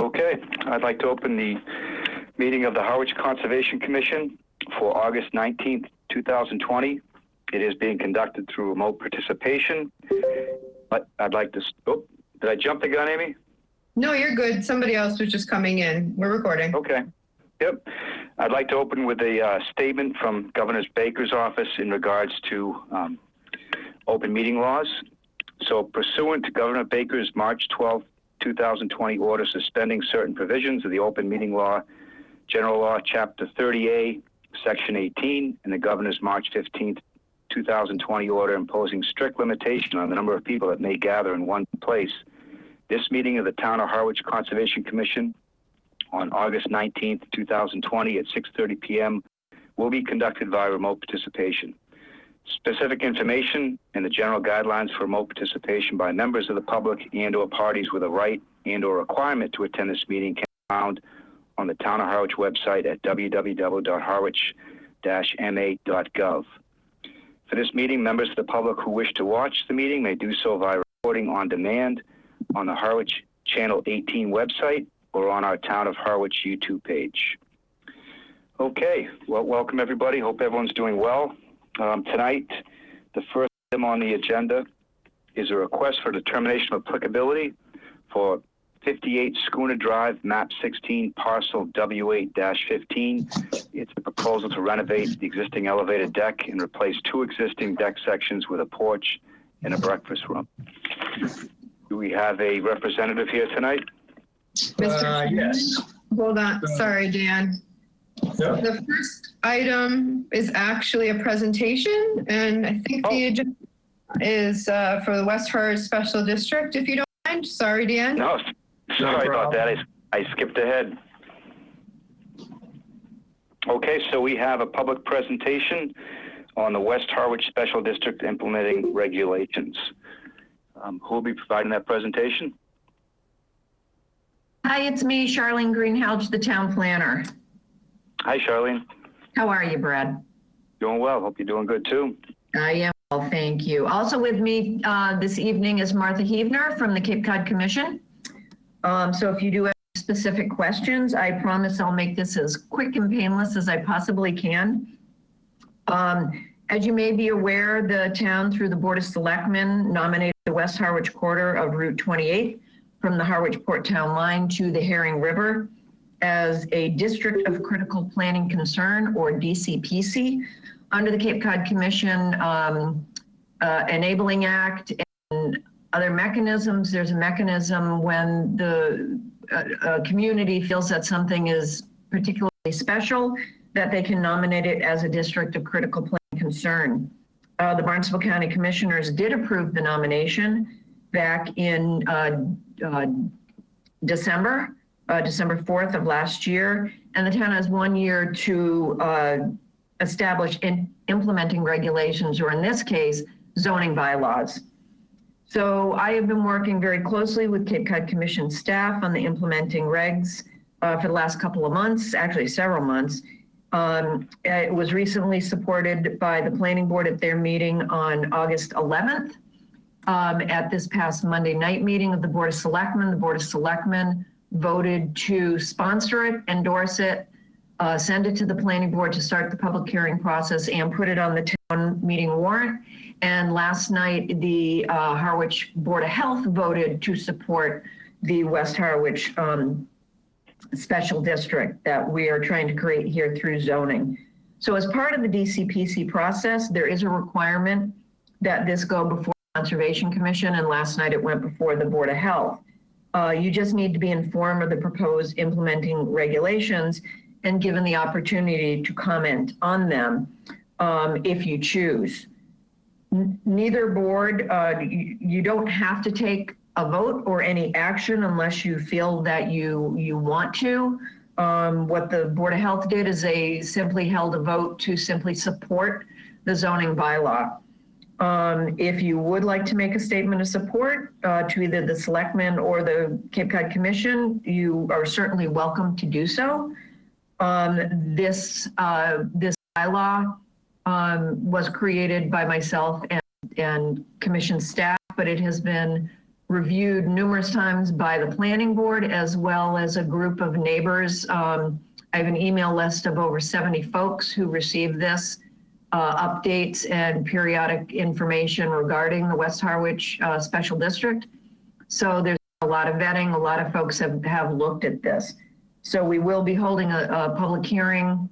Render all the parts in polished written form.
Okay, I'd like to open the meeting of the Harwich Conservation Commission for August 19th, 2020. It is being conducted through remote participation. But I'd like to, did I jump the gun, Amy? No, you're good. Somebody else was just coming in. We're recording. Okay. Yep. I'd like to open with a statement from Governor Baker's office in regards to open meeting laws. So pursuant to Governor Baker's March 12, 2020 order suspending certain provisions of the open meeting law, General Law, Chapter 30A, Section 18, and the Governor's March 15, 2020 order imposing strict limitation on the number of people that may gather in one place. This meeting of the Town of Harwich Conservation Commission on August 19th, 2020 at 6:30 p.m. will be conducted via remote participation. Specific information and the general guidelines for remote participation by members of the public and/or parties with a right and/or requirement to attend this meeting can be found on the Town of Harwich website at www.harwich-ma.gov. For this meeting, members of the public who wish to watch the meeting may do so via recording on demand on the Harwich Channel 18 website or on our Town of Harwich YouTube page. Okay, well, welcome everybody. Hope everyone's doing well. Tonight, the first item on the agenda is a request for determination of applicability for 58 Schooner Drive, map 16, parcel W8-15. It's a proposal to renovate the existing elevated deck and replace two existing deck sections with a porch and a breakfast room. Do we have a representative here tonight? Yes. Hold on. Sorry, Dan. Yep. The first item is actually a presentation, and I think the agenda is for the West Harwich Special District, if you don't mind. Sorry, Dan. No, sorry about that. I skipped ahead. Okay, so we have a public presentation on the West Harwich Special District implementing regulations. Who will be providing that presentation? Hi, it's me, Charlene Greenhalgh, the town planner. Hi, Charlene. How are you, Brad? Doing well. Hope you're doing good too. I am well, thank you. Also with me this evening is Martha Heavner from the Cape Cod Commission. So if you do have specific questions, I promise I'll make this as quick and painless as I possibly can. As you may be aware, the town, through the Board of Selectmen, nominated the West Harwich corridor of Route 28 from the Harwich Port Town line to the Herring River as a District of Critical Planning Concern, or DCPC, under the Cape Cod Commission Enabling Act and other mechanisms. There's a mechanism when the community feels that something is particularly special, that they can nominate it as a District of Critical Planning Concern. The Barnstable County Commissioners did approve the nomination back in December 4th of last year, and the town has 1 year to establish implementing regulations, or in this case, zoning bylaws. So I have been working very closely with Cape Cod Commission staff on the implementing regs for the last couple of months, actually several months. It was recently supported by the planning board at their meeting on August 11th. At this past Monday night meeting of the Board of Selectmen, the Board of Selectmen voted to sponsor it, endorse it, send it to the planning board to start the public hearing process and put it on the town meeting warrant. And last night, the Harwich Board of Health voted to support the West Harwich special district that we are trying to create here through zoning. So as part of the DCPC process, there is a requirement that this go before the Conservation Commission, and last night it went before the Board of Health. You just need to be informed of the proposed implementing regulations and given the opportunity to comment on them if you choose. Neither board, you don't have to take a vote or any action unless you feel that you want to. What the Board of Health did is they simply held a vote to simply support the zoning bylaw. If you would like to make a statement of support to either the Selectmen or the Cape Cod Commission, you are certainly welcome to do so. This bylaw was created by myself and commission staff, but it has been reviewed numerous times by the planning board as well as a group of neighbors. I have an email list of over 70 folks who received this, updates and periodic information regarding the West Harwich Special District. So there's a lot of vetting, a lot of folks have looked at this. So we will be holding a public hearing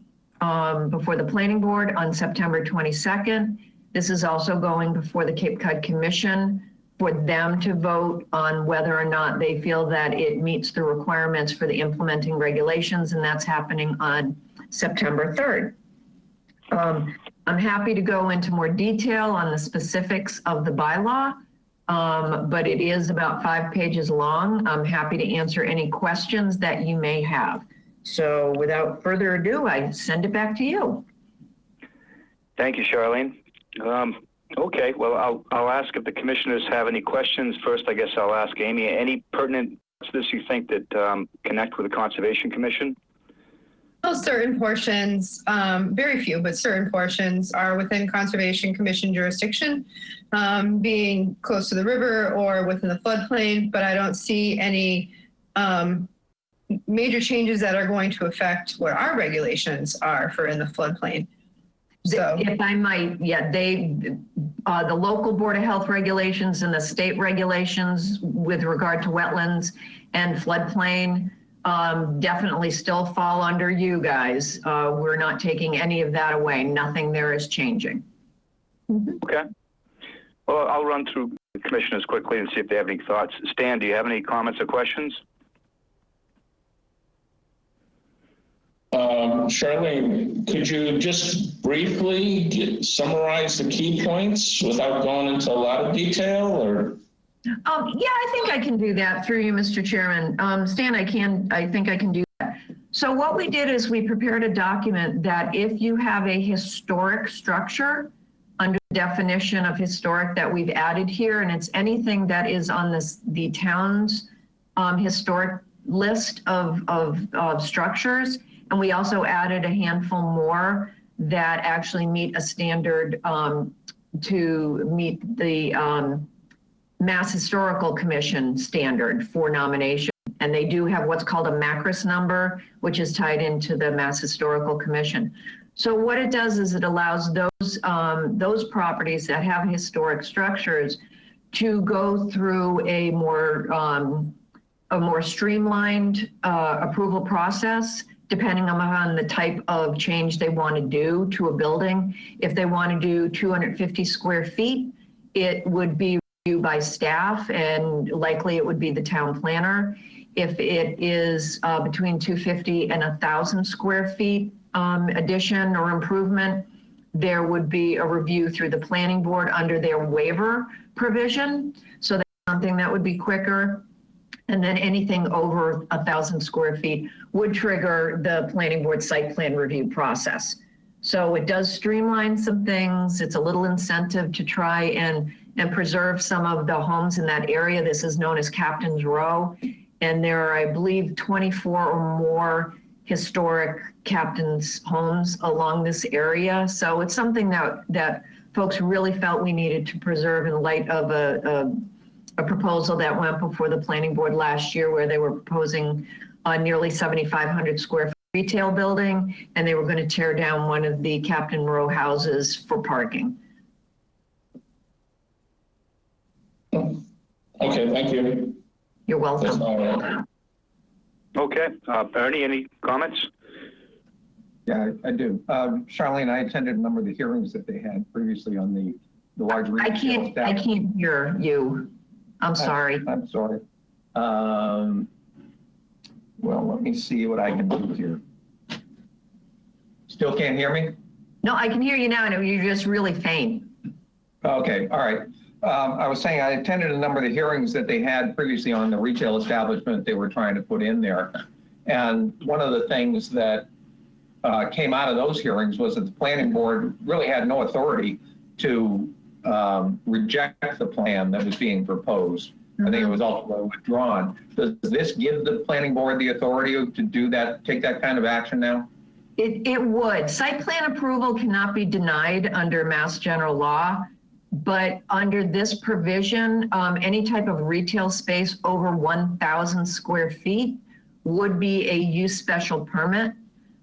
before the planning board on September 22nd. This is also going before the Cape Cod Commission for them to vote on whether or not they feel that it meets the requirements for the implementing regulations, and that's happening on September 3rd. I'm happy to go into more detail on the specifics of the bylaw, but it is about 5 pages long. I'm happy to answer any questions that you may have. So without further ado, I send it back to you. Thank you, Charlene. Okay, well, I'll ask if the commissioners have any questions. First, I guess I'll ask Amy, any pertinent to this you think that connect with the Conservation Commission? Well, certain portions, very few, but certain portions are within Conservation Commission jurisdiction, being close to the river or within the floodplain, but I don't see any major changes that are going to affect what our regulations are for in the floodplain. So if I might, yeah, the local Board of Health regulations and the state regulations with regard to wetlands and floodplain definitely still fall under you guys. We're not taking any of that away. Nothing there is changing. Okay. Well, I'll run through the commissioners quickly and see if they have any thoughts. Stan, do you have any comments or questions? Charlene, could you just briefly summarize the key points without going into a lot of detail, or? Yeah, I think I can do that through you, Mr. Chairman. Stan, I think I can do that. So what we did is we prepared a document that if you have a historic structure under the definition of historic that we've added here, and it's anything that is on the town's historic list of structures, and we also added a handful more that actually meet a standard to meet the Mass Historical Commission standard for nomination. And they do have what's called a MACRIS number, which is tied into the Mass Historical Commission. So what it does is it allows those properties that have historic structures to go through a more streamlined approval process, depending on the type of change they want to do to a building. If they want to do 250 square feet, it would be reviewed by staff, and likely it would be the town planner. If it is between 250 and 1,000 square feet addition or improvement, there would be a review through the planning board under their waiver provision. So that's something that would be quicker. And then anything over 1,000 square feet would trigger the planning board site plan review process. So it does streamline some things. It's a little incentive to try and preserve some of the homes in that area. This is known as Captain's Row. And there are, I believe, 24 or more historic captain's homes along this area. So it's something that folks really felt we needed to preserve in light of a proposal that went before the planning board last year, where they were proposing a nearly 7,500 square foot retail building, and they were going to tear down one of the Captain Row houses for parking. Okay, thank you. You're welcome. Okay. Ernie, any comments? Yeah, I do. Charlene, I attended a number of the hearings that they had previously on the large retail. I can't hear you. I'm sorry. I'm sorry. Well, let me see what I can do here. Still can't hear me? No, I can hear you now, and you're just really faint. Okay, all right. I was saying I attended a number of the hearings that they had previously on the retail establishment they were trying to put in there. And one of the things that came out of those hearings was that the planning board really had no authority to reject the plan that was being proposed. I think it was ultimately withdrawn. Does this give the planning board the authority to do that, take that kind of action now? It would. Site plan approval cannot be denied under Mass General Law. But under this provision, any type of retail space over 1,000 square feet would be a use special permit.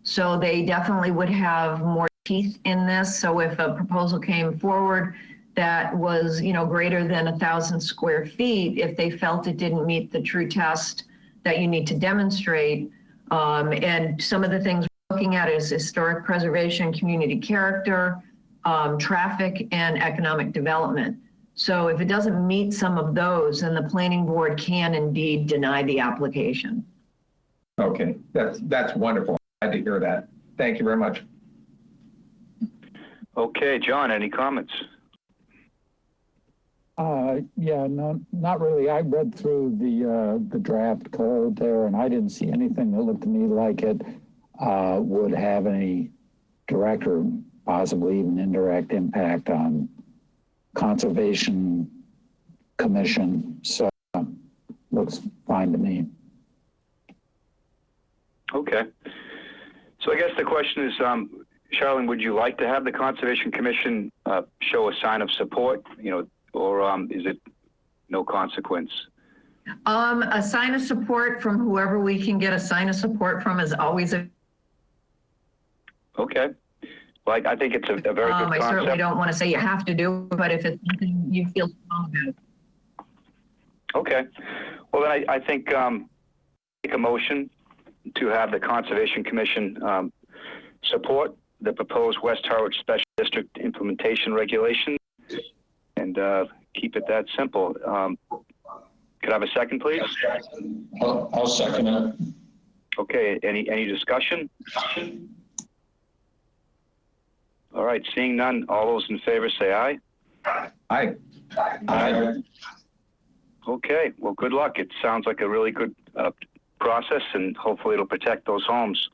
So they definitely would have more teeth in this. So if a proposal came forward that was, greater than 1,000 square feet, if they felt it didn't meet the true test that you need to demonstrate, and some of the things we're looking at is historic preservation, community character, traffic, and economic development. So if it doesn't meet some of those, then the planning board can indeed deny the application. Okay, that's wonderful. Glad to hear that. Thank you very much. Okay, John, any comments? Yeah, no, not really. I read through the draft code there, and I didn't see anything that looked to me like it would have any direct or possibly even indirect impact on Conservation Commission. So looks fine to me. Okay. So I guess the question is, Charlene, would you like to have the Conservation Commission show a sign of support, or is it no consequence? A sign of support from whoever we can get a sign of support from is always a... Okay. Well, I think it's a very good concept. I certainly don't want to say you have to do it, but if it's something you feel strong about. Okay. Well, then I think make a motion to have the Conservation Commission support the proposed West Harwich Special District implementation regulation, and keep it that simple. Could I have a second, please? I'll second it. Okay. Any discussion? All right. Seeing none, all those in favor say aye. Aye. Aye. Okay. Well, good luck. It sounds like a really good process, and hopefully it'll protect those homes.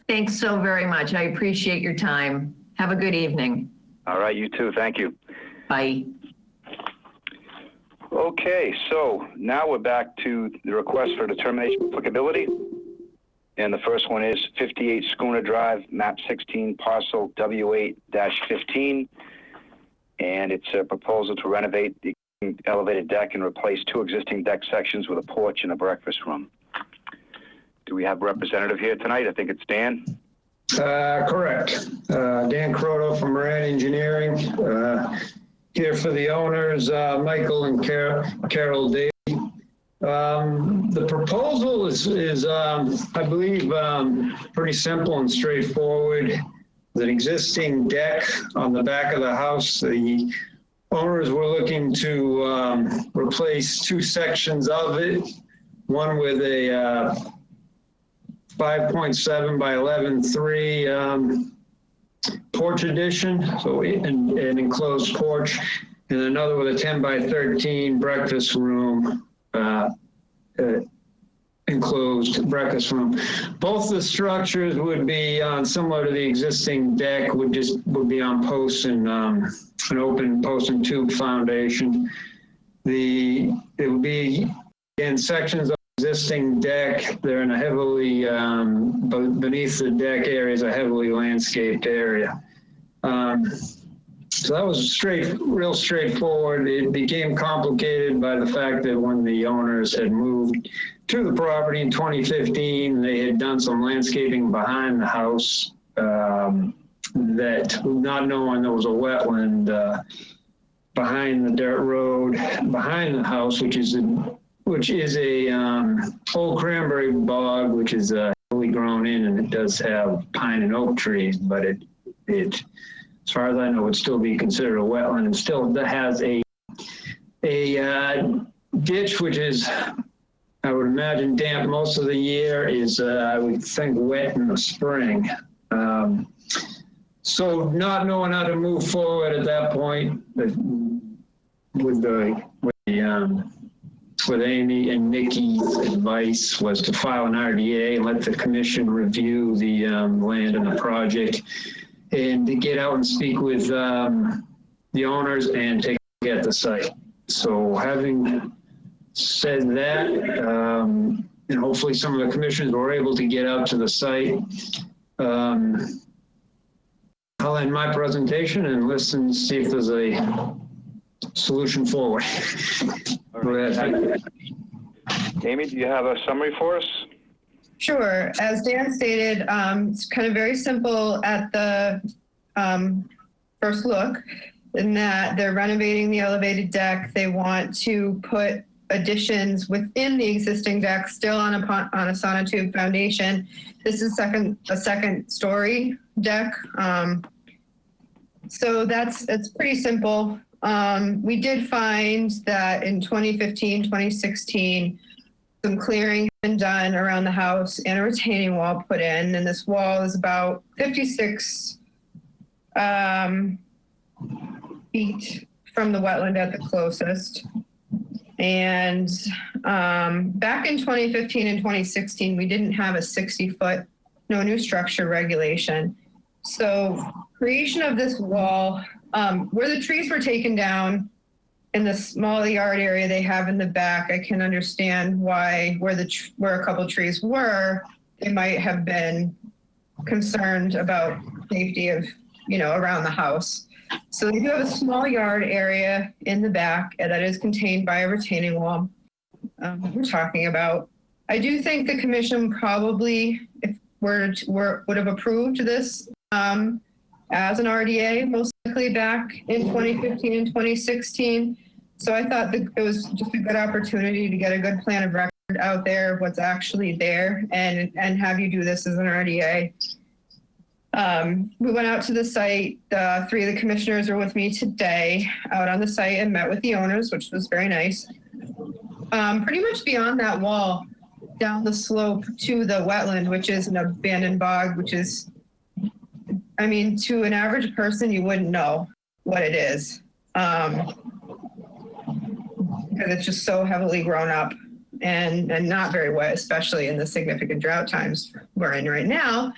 Thanks so very much. I appreciate your time. Have a good evening. All right. You too. Thank you. Bye. Okay. So now we're back to the request for determination of applicability. And the first one is 58 Schooner Drive, map 16, parcel W8-15. And it's a proposal to renovate the elevated deck and replace 2 existing deck sections with a porch and a breakfast room. Do we have a representative here tonight? I think it's Dan. Correct. Dan Croto from Moran Engineering. Here for the owners, Michael and Carol Davey. The proposal is I believe, pretty simple and straightforward. There's an existing deck on the back of the house. The owners were looking to replace 2 sections of it, one with a 5.7 by 11.3 porch addition, so an enclosed porch, and another with a 10 by 13 breakfast room, enclosed breakfast room. Both the structures would be on, similar to the existing deck, would be on posts and an open post and tube foundation. It would be, again, sections of existing deck. They're in a heavily, beneath the deck area is a heavily landscaped area. So that was real straightforward. It became complicated by the fact that when the owners had moved to the property in 2015, they had done some landscaping behind the house, that, not knowing there was a wetland behind the dirt road behind the house, which is a old cranberry bog, which is heavily grown in, and it does have pine and oak trees, but it as far as I know, would still be considered a wetland, and still has a ditch, which is, I would imagine, damp most of the year, is I would think wet in the spring. So not knowing how to move forward at that point with Amy and Nikki's advice was to file an RDA and let the commission review the land and the project, and to get out and speak with the owners and take a look at the site. So having said that, and hopefully some of the commissioners were able to get out to the site, I'll end my presentation and listen, see if there's solution forward. All right, thank you. Amy, do you have a summary for us? Sure. As Dan stated, it's kind of very simple at the first look, in that they're renovating the elevated deck. They want to put additions within the existing deck, still on a sonotube foundation. This is a second story deck. So it's pretty simple. We did find that in 2015, 2016, some clearing had been done around the house and a retaining wall put in, and this wall is about 56 feet from the wetland at the closest. And back in 2015 and 2016, we didn't have a 60-foot no new structure regulation. So creation of this wall, where the trees were taken down in the small yard area they have in the back, I can understand why where a couple trees were, they might have been concerned about safety of, around the house. So they do have a small yard area in the back that is contained by a retaining wall we're talking about. I do think the commission probably, if would have approved this as an RDA, most likely back in 2015 and 2016. So I thought that it was just a good opportunity to get a good plan of record out there of what's actually there and have you do this as an RDA. We went out to the site. 3 of the commissioners are with me today out on the site and met with the owners, which was very nice. Pretty much beyond that wall, down the slope to the wetland, which is an abandoned bog, which is, to an average person, you wouldn't know what it is. Because it's just so heavily grown up and not very wet, especially in the significant drought times we're in right now.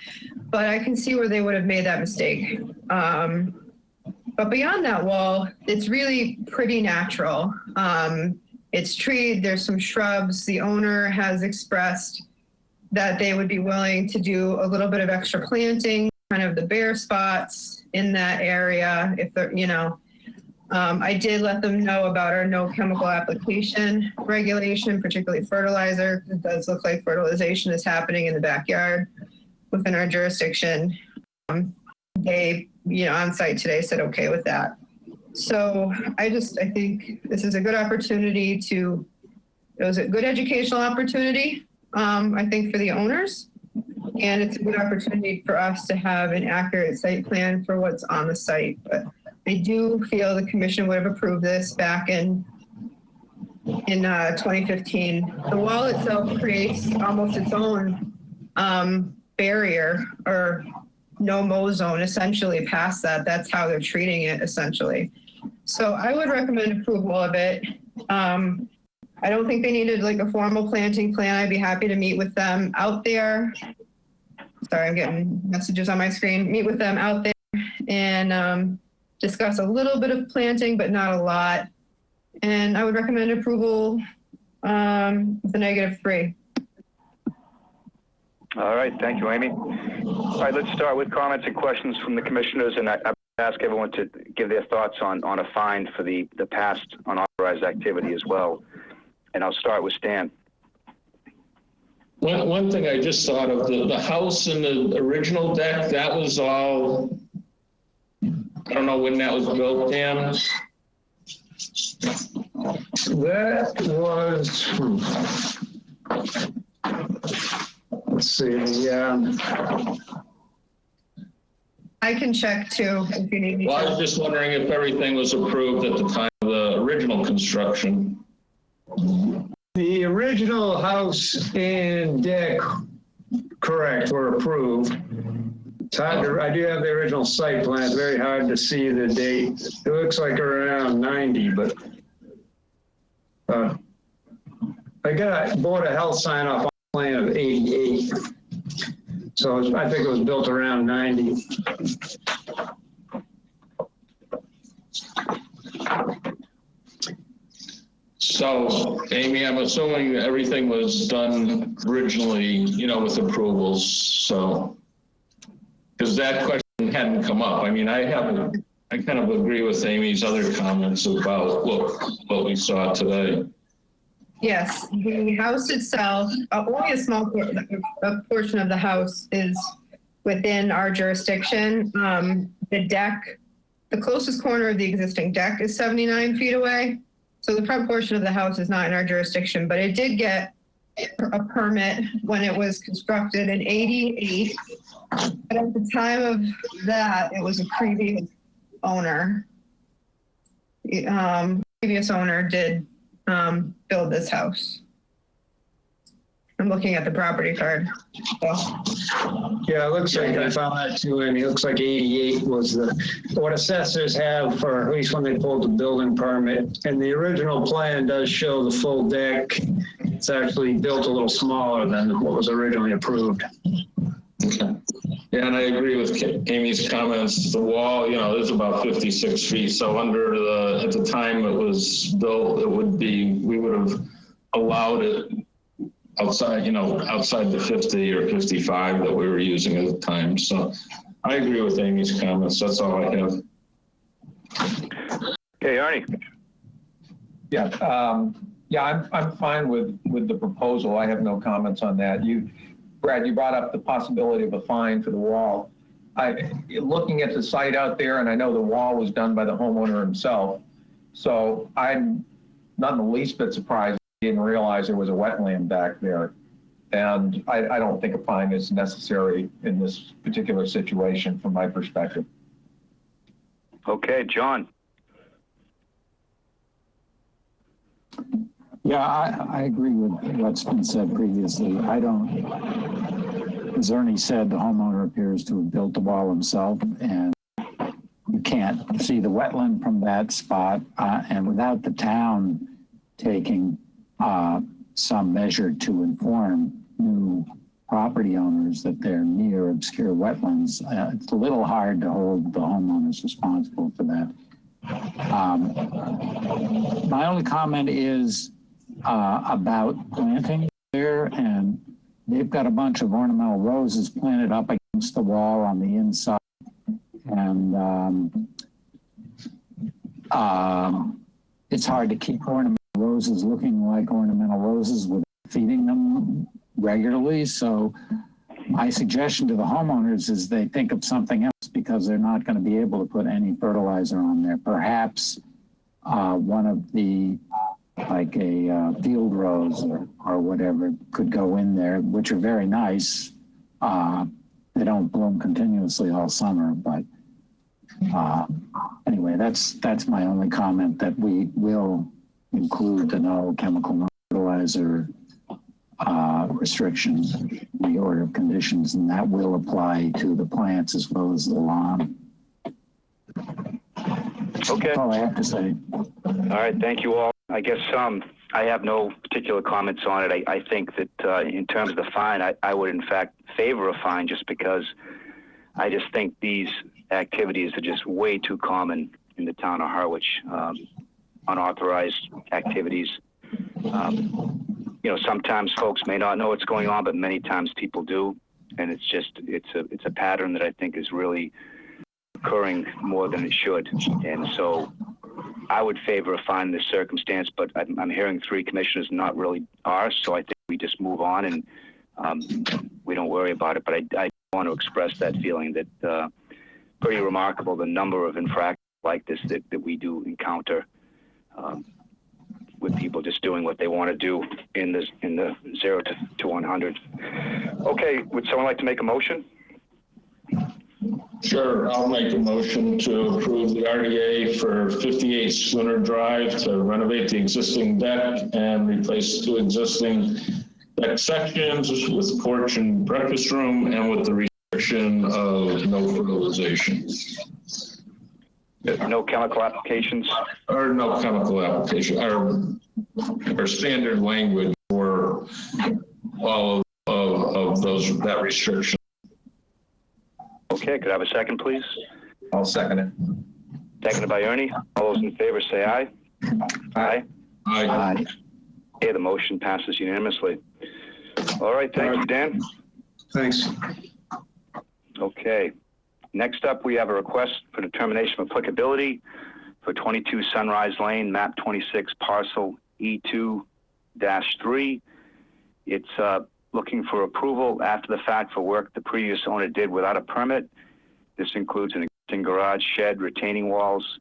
But I can see where they would have made that mistake. But beyond that wall, it's really pretty natural. It's treed, there's some shrubs. The owner has expressed that they would be willing to do a little bit of extra planting, kind of the bare spots in that area. If they're, I did let them know about our no chemical application regulation, particularly fertilizer. It does look like fertilization is happening in the backyard within our jurisdiction. They, on site today said okay with that. So I think this is a good opportunity it was a good educational opportunity, I think, for the owners. And it's a good opportunity for us to have an accurate site plan for what's on the site. But I do feel the commission would have approved this back in 2015. The wall itself creates almost its own barrier or no-mow zone essentially past that. That's how they're treating it essentially. So I would recommend approval of it. I don't think they needed like a formal planting plan. I'd be happy to meet with them out there. Sorry, I'm getting messages on my screen. Meet with them out there and discuss a little bit of planting, but not a lot. And I would recommend approval with a -3. All right, thank you, Amy. All right, let's start with comments and questions from the commissioners, and I ask everyone to give their thoughts on a fine for the past unauthorized activity as well. And I'll start with Stan. One thing I just thought of, the house in the original deck, that was all, I don't know when that was built, Dan. That was, let's see, I can check too if you need me Well, I to. was just wondering if everything was approved at the time of the original construction. the original house and deck, correct, were approved. It's hard to, I do have the original site plan. It's very hard to see the date. It looks like around 90, but I got a Board of Health sign off on a plan of 88. So I think it was built around 90. So, Amy, I'm assuming everything was done originally, with approvals, so. Because that question hadn't come up. I mean, I have I kind of agree with Amy's other comments about what we saw today. Yes, the house itself, only a small portion of the house is within our jurisdiction. The deck, the closest corner of the existing deck is 79 feet away. So the front portion of the house is not in our jurisdiction, but it did get a permit when it was constructed in '88. But at the time of that, it was a previous owner. Previous owner did build this house. I'm looking at the property card. So. Yeah, it looks like I found that too, and it looks like 88 was what assessors have for, at least when they pulled the building permit. And the original plan does show the full deck. It's actually built a little smaller than what was originally approved. Okay. Yeah, and I agree with Amy's comments. The wall, is about 56 feet. So at the time it was built, we would have allowed it outside, outside the 50 or 55 that we were using at the time. So I agree with Amy's comments. That's all I have. Okay, Arnie. Yeah, I'm fine with the proposal. I have no comments on that. Brad, you brought up the possibility of a fine for the wall. Looking at the site out there, and I know the wall was done by the homeowner himself, so I'm not in the least bit surprised he didn't realize there was a wetland back there. And I don't think a fine is necessary in this particular situation from my perspective. Okay, John. Yeah, I agree with what's been said previously. As Ernie said, the homeowner appears to have built the wall himself, and you can't see the wetland from that spot. And without the town taking some measure to inform new property owners that they're near obscure wetlands, it's a little hard to hold the homeowners responsible for that. My only comment is about planting there, and they've got a bunch of ornamental roses planted up against the wall on the inside, and it's hard to keep ornamental roses looking like ornamental roses without feeding them regularly. So my suggestion to the homeowners is they think of something else, because they're not going to be able to put any fertilizer on there. Perhaps one of the, like a field rose or whatever could go in there, which are very nice. They don't bloom continuously all summer, but anyway, that's my only comment, that we will include the no chemical fertilizer restrictions in the order of conditions, and that will apply to the plants as well as the lawn. Okay. That's all I have to say. All right, thank you all. I guess I have no particular comments on it. I think that in terms of the fine, I would in fact favor a fine, just because I just think these activities are just way too common in the town of Harwich. Unauthorized activities. Sometimes folks may not know what's going on, but many times people do, and it's a pattern that I think is really occurring more than it should. And so I would favor a fine in this circumstance, but I'm hearing three commissioners not really are, so I think we just move on and we don't worry about it. But I want to express that feeling that pretty remarkable, the number of infractions like this that we do encounter with people just doing what they want to do in the 0 to 100. Okay, would someone like to make a motion? Sure, I'll make a motion to approve the RDA for 58 Schooner Drive to renovate the existing deck and replace two existing deck sections with porch and breakfast room, and with the restriction of no fertilization. No chemical applications? Or no chemical application, or standard language for all of that restriction. Okay, could I have a second, please? I'll second it. Seconded by Ernie. All those in favor say aye. Aye. Aye. Okay, the motion passes unanimously. All right, thank you, Dan. Thanks. Okay. Next up, we have a request for determination of applicability for 22 Sunrise Lane, map 26, parcel E2-3. It's looking for approval after the fact for work the previous owner did without a permit. This includes an existing garage, shed, retaining walls,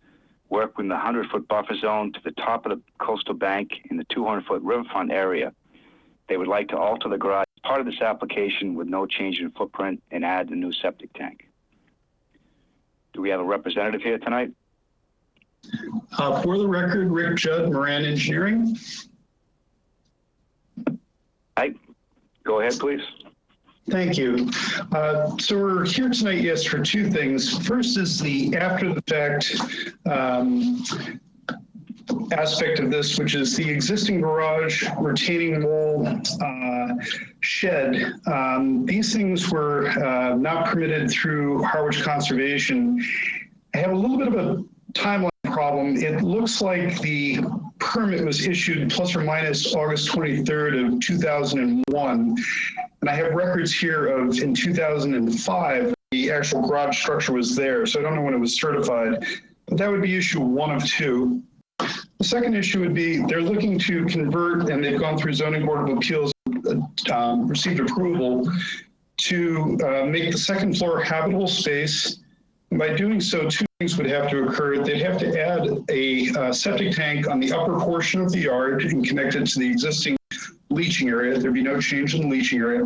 work within the 100-foot buffer zone to the top of the coastal bank in the 200-foot riverfront area. They would like to alter the garage as part of this application with no change in footprint and add the new septic tank. Do we have a representative here tonight? For the record, Rick Judd, Moran Engineering. Hi, go ahead, please. Thank you. So we're here tonight, yes, for two things. First is the after the fact aspect of this, which is the existing garage, retaining wall, shed. These things were not permitted through Harwich Conservation. I have a little bit of a timeline problem. It looks like the permit was issued plus or minus August 23rd of 2001. And I have records here of in 2005, the actual garage structure was there. So I don't know when it was certified, but that would be issue 1 of 2. The second issue would be they're looking to convert, and they've gone through Zoning Board of Appeals, received approval to make the second floor habitable space. And by doing so, 2 things would have to occur. They'd have to add a septic tank on the upper portion of the yard and connect it to the existing leaching area. There'd be no change in the leaching area.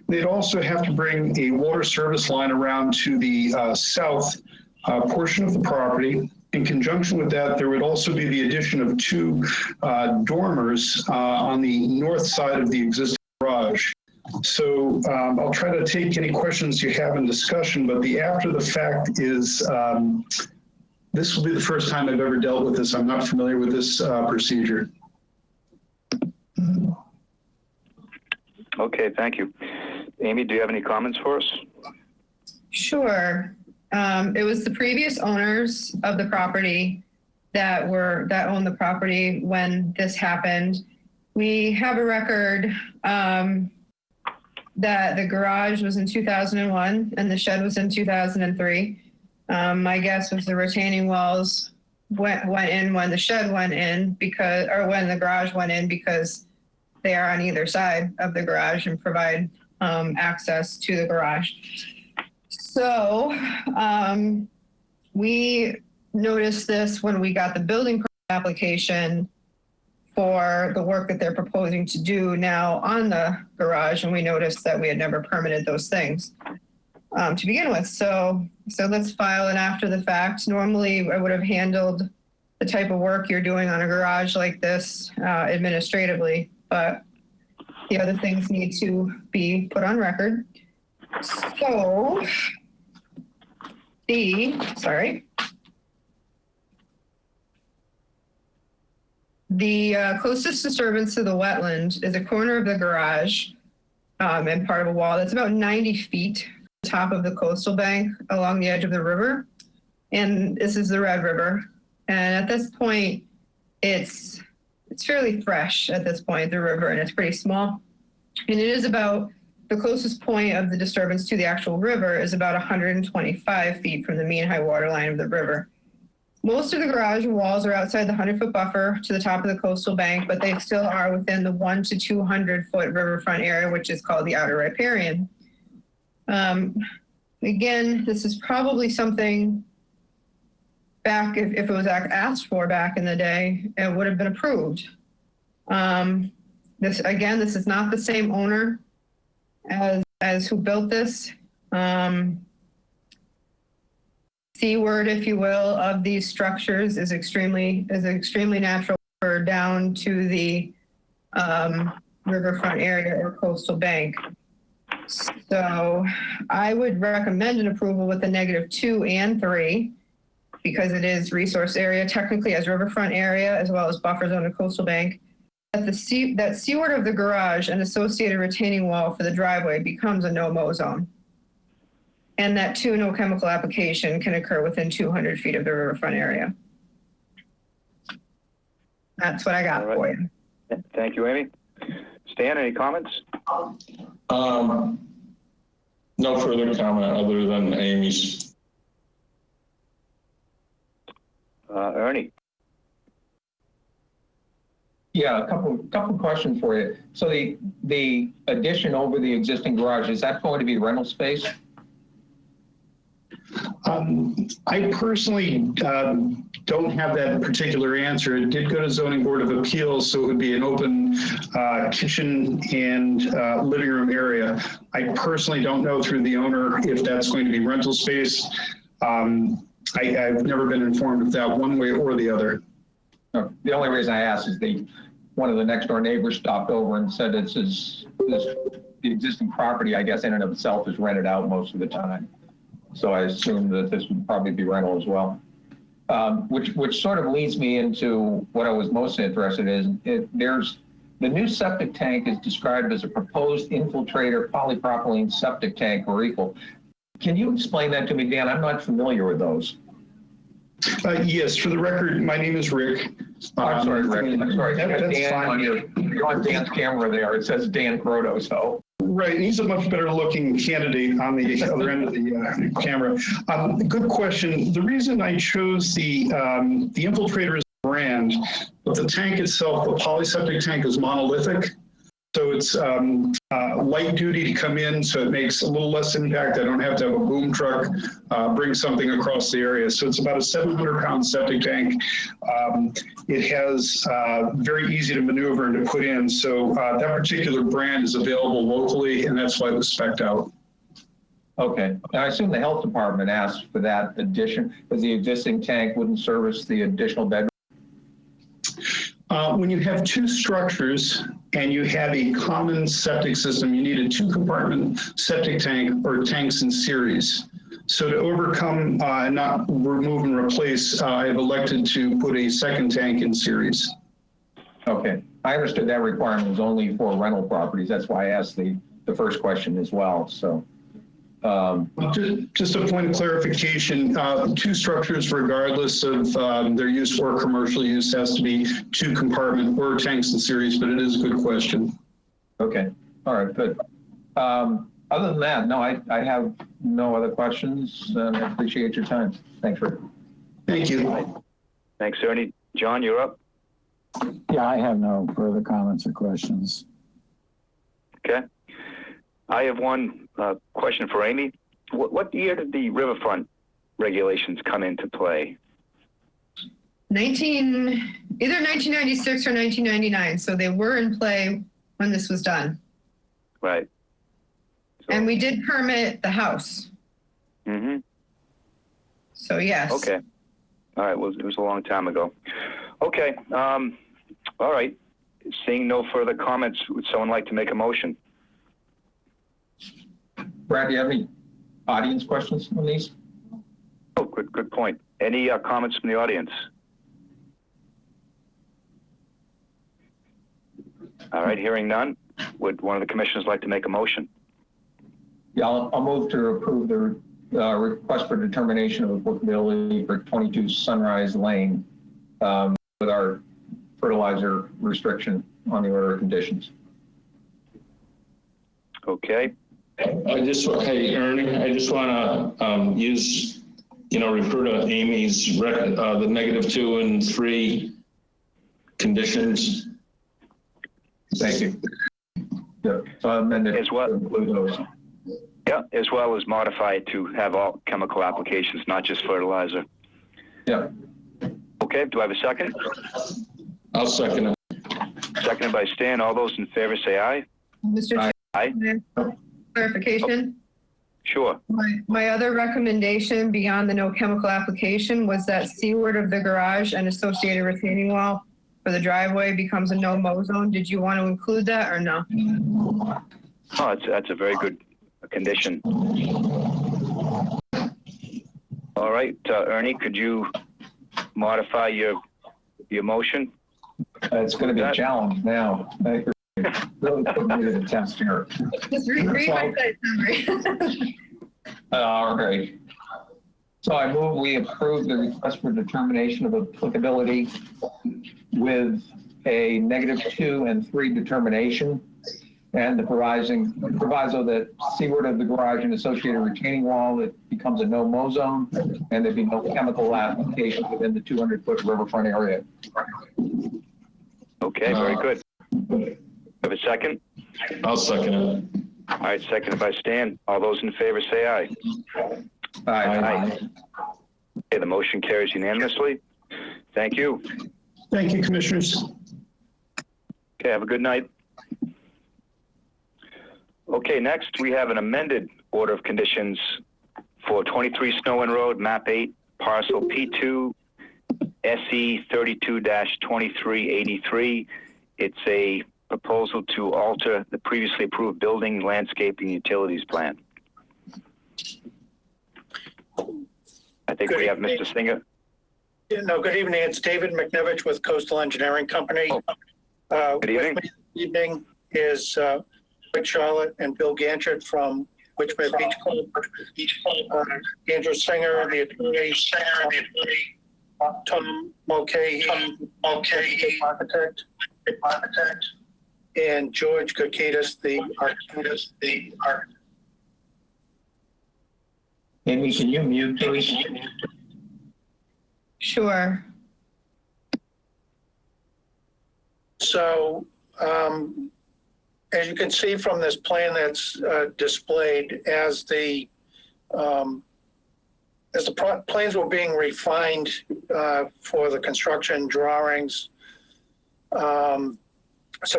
They'd also have to bring a water service line around to the south portion of the property. In conjunction with that, there would also be the addition of 2 dormers on the north side of the existing garage. So I'll try to take any questions you have in discussion, but the after the fact is, this will be the first time I've ever dealt with this. I'm not familiar with this procedure. Okay, thank you. Amy, do you have any comments for us? Sure. It was the previous owners of the property that owned the property when this happened. We have a record that the garage was in 2001 and the shed was in 2003. My guess was the retaining walls went in when the shed went in when the garage went in, because they are on either side of the garage and provide access to the garage. So we noticed this when we got the building permit application for the work that they're proposing to do now on the garage, and we noticed that we had never permitted those things to begin with. So let's file an after the fact. Normally, I would have handled the type of work you're doing on a garage like this administratively, but the other things need to be put on record. So the closest disturbance to the wetland is a corner of the garage and part of a wall that's about 90 feet from the top of the coastal bank along the edge of the river. And this is the Red River. And at this point, it's fairly fresh at this point, the river, and it's pretty small. And it is about, the closest point of the disturbance to the actual river is about 125 feet from the mean high water line of the river. Most of the garage walls are outside the 100-foot buffer to the top of the coastal bank, but they still are within the 100 to 200-foot riverfront area, which is called the outer riparian. Again, this is probably something back, if it was asked for back in the day, it would have been approved. This is not the same owner as who built this. C word, if you will, of these structures is extremely natural down to the riverfront area or coastal bank. So I would recommend an approval with a -2 and 3, because it is resource area, technically as riverfront area, as well as buffer zone and coastal bank. That seaward of the garage and associated retaining wall for the driveway becomes a no-mow zone. And that 2, no chemical application can occur within 200 feet of the riverfront area. That's what I got for you. Thank you, Amy. Stan, any comments? No further comment other than Amy's Ernie. Yeah, a couple questions for you. So the addition over the existing garage, is that going to be rental space? I personally don't have that particular answer. It did go to Zoning Board of Appeals, so it would be an open kitchen and living room area. I personally don't know through the owner if that's going to be rental space. I've never been informed of that one way or the other. The only reason I asked is one of the next door neighbors stopped over and said the existing property, I guess, in and of itself is rented out most of the time. So I assume that this would probably be rental as well. Which sort of leads me into what I was most interested in. There's the new septic tank is described as a proposed infiltrator polypropylene septic tank or equal. Can you explain that to me, Dan? I'm not familiar with those. Yes, for the record, my name is Rick. I'm sorry, Rick. I'm sorry. That's Dan fine. You're on Dan's camera there. It says Dan Croto, so. Right, he's a much better looking candidate on the other end of the camera. Good question. The reason I chose the infiltrator as a brand, but the tank itself, the polyseptic tank, is monolithic. So it's light duty to come in, so it makes a little less impact. I don't have to have a boom truck bring something across the area. So it's about a 700-pound septic tank. It has very easy to maneuver and to put in. So that particular brand is available locally, and that's why it was spec'd out. Okay. Now, I assume the health department asked for that addition, because the existing tank wouldn't service the additional bedroom. When you have two structures and you have a common septic system, you need a 2-compartment septic tank or tanks in series. So to overcome and not remove and replace, I have elected to put a second tank in series. Okay. I understood that requirement was only for rental properties. That's why I asked the first question as well. So. Just a point of clarification, two structures, regardless of their use or commercial use, has to be 2-compartment or tanks in series, but it is a good question. Okay. All right, good. Other than that, no, I have no other questions. I appreciate your time. Thanks, Rick. Thank you. Thanks, Ernie. John, you're up. Yeah, I have no further comments or questions. Okay. I have one question for Amy. What year did the riverfront regulations come into play? Either 1996 or 1999. So they were in play when this was done. Right. So, And we did permit the house. Mm-hmm. So yes. Okay. All right. Well, it was a long time ago. Okay. All right. Seeing no further comments, would someone like to make a motion? Brad, do you have any audience questions on these? Oh, good point. Any comments from the audience? All right, hearing none. Would one of the commissioners like to make a motion? Yeah, I'll move to approve the request for determination of applicability for 22 Sunrise Lane with our fertilizer restriction on the order of conditions. Okay. Hey, Ernie, I just want to use, refer to Amy's the -2 and 3 conditions. Thank you. Yeah, so I amended As well. to include those. Yeah, as well as modify it to have all chemical applications, not just fertilizer. Yeah. Okay, do I have a second? I'll second it. Seconded by Stan. All those in favor say aye. Mr. Chair, Aye. clarification. Sure. My other recommendation beyond the no chemical application was that seaward of the garage and associated retaining wall for the driveway becomes a no-mow zone. Did you want to include that or no? Oh, that's a very good condition. All right, Ernie, could you modify your motion? It's going to be a challenge now. Really put me to the test here. Just read my site summary. All right. So I move we approve the request for determination of applicability with a -2 and 3 determination and the proviso that seaward of the garage and associated retaining wall, it becomes a no-mow zone, and there'd be no chemical application within the 200-foot riverfront area. Okay, very good. Have a second? I'll second it. All right, seconded by Stan. All those in favor say aye. Aye. Okay, the motion carries unanimously. Thank you. Thank you, Commissioners. Okay, have a good night. Okay, next we have an amended order of conditions for 23 Snow Inn Road, map 8, parcel P2, SE 32-2383. It's a proposal to alter the previously approved building, landscaping, utilities plan. I think we have Mr. Singer. No, good evening. It's David McNevich with Coastal Engineering Company. Good evening. With me this evening is Rick Charlotte and Bill Ganchett from Witchmere Beach Club. Andrew Singer, the attorney, Tom Mulcahy, architect, and George Kokitis, the architect. Amy, can you mute, please? Sure. So, as you can see from this plan that's displayed, as the plans were being refined for the construction drawings, some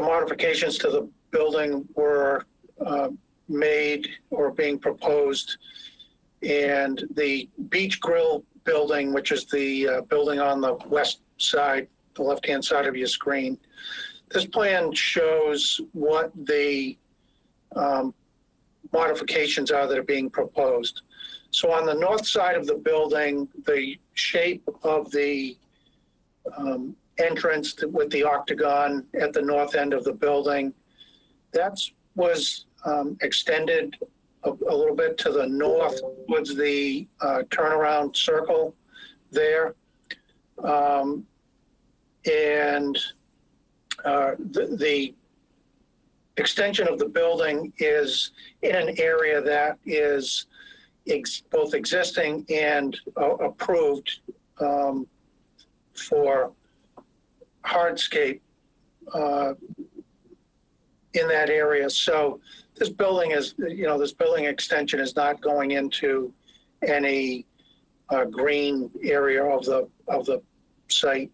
modifications to the building were made or being proposed, and the Beach Grill building, which is the building on the west side, the left-hand side of your screen. This plan shows what the modifications are that are being proposed. So on the north side of the building, the shape of the entrance with the octagon at the north end of the building, that was extended a little bit to the north was the turnaround circle there. The extension of the building is in an area that is both existing and approved for hardscape in that area. So this building is, this building extension is not going into any green area of the site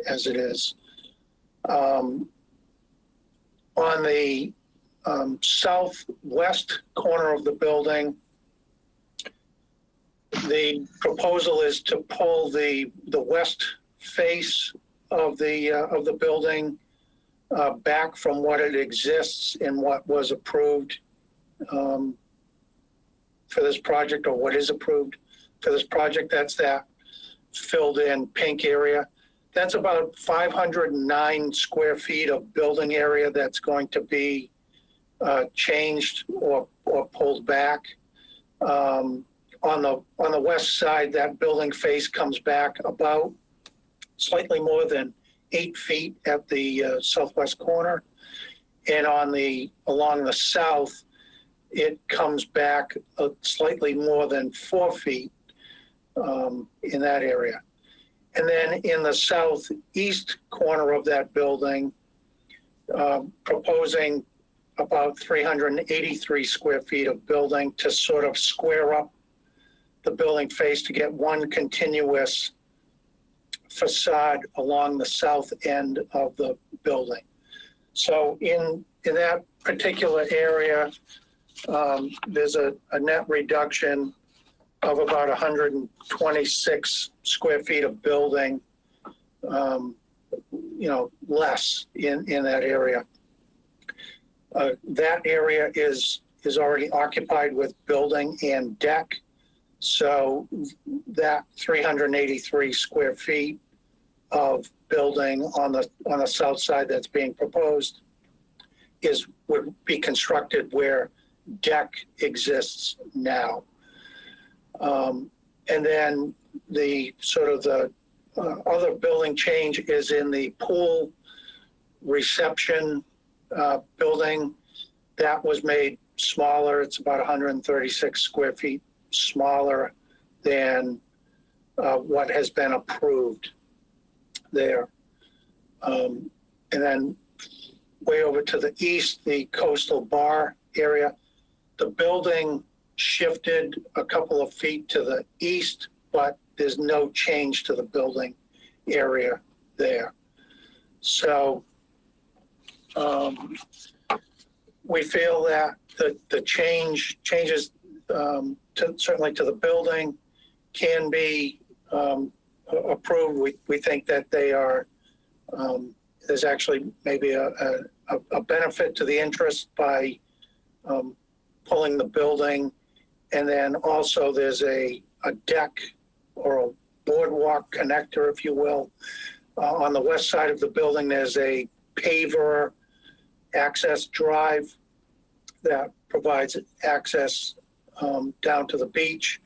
as it is. On the southwest corner of the building, the proposal is to pull the west face of the building back from what it exists and what was approved for this project, or what is approved for this project. That's that filled in pink area. That's about 509 square feet of building area that's going to be changed or pulled back. On the west side, that building face comes back about slightly more than 8 feet at the southwest corner, and along the south, it comes back slightly more than 4 feet in that area. And then in the southeast corner of that building, proposing about 383 square feet of building to sort of square up the building face to get one continuous facade along the south end of the building. So in that particular area, there's a net reduction of about 126 square feet of building, less in that area. That area is already occupied with building and deck. So that 383 square feet of building on the south side that's being proposed would be constructed where deck exists now. And then the other building change is in the pool reception building, that was made smaller. It's about 136 square feet smaller than what has been approved there. And then way over to the east, the coastal bar area, the building shifted a couple of feet to the east, but there's no change to the building area there. So we feel that the changes certainly to the building can be approved. We think that they are, there's actually maybe a benefit to the interest by pulling the building. And then also there's a deck or a boardwalk connector, if you will. On the west side of the building, there's a paver access drive that provides access down to the beach.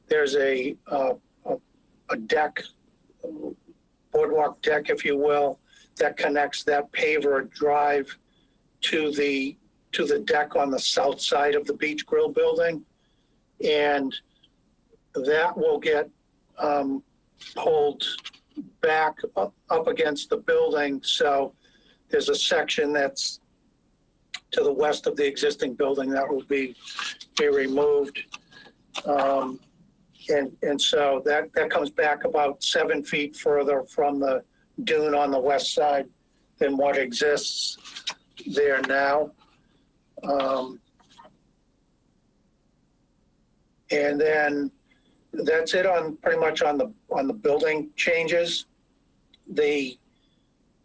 There's a deck, boardwalk deck, if you will, that connects that paver drive to the deck on the south side of the Beach Grill building. And that will get pulled back up against the building. So there's a section that's to the west of the existing building that will be removed. And so that comes back about 7 feet further from the dune on the west side than what exists there now. And then that's it on pretty much on the building changes.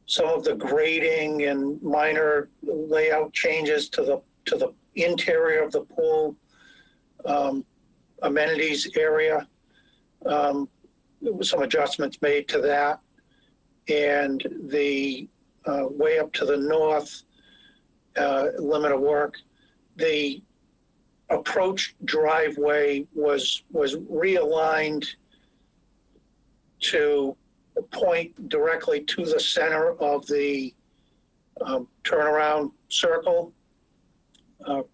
Some of the grading and minor layout changes to the interior of the pool amenities area. There was some adjustments made to that. And the way up to the north, limit of work, the approach driveway was realigned to point directly to the center of the turnaround circle.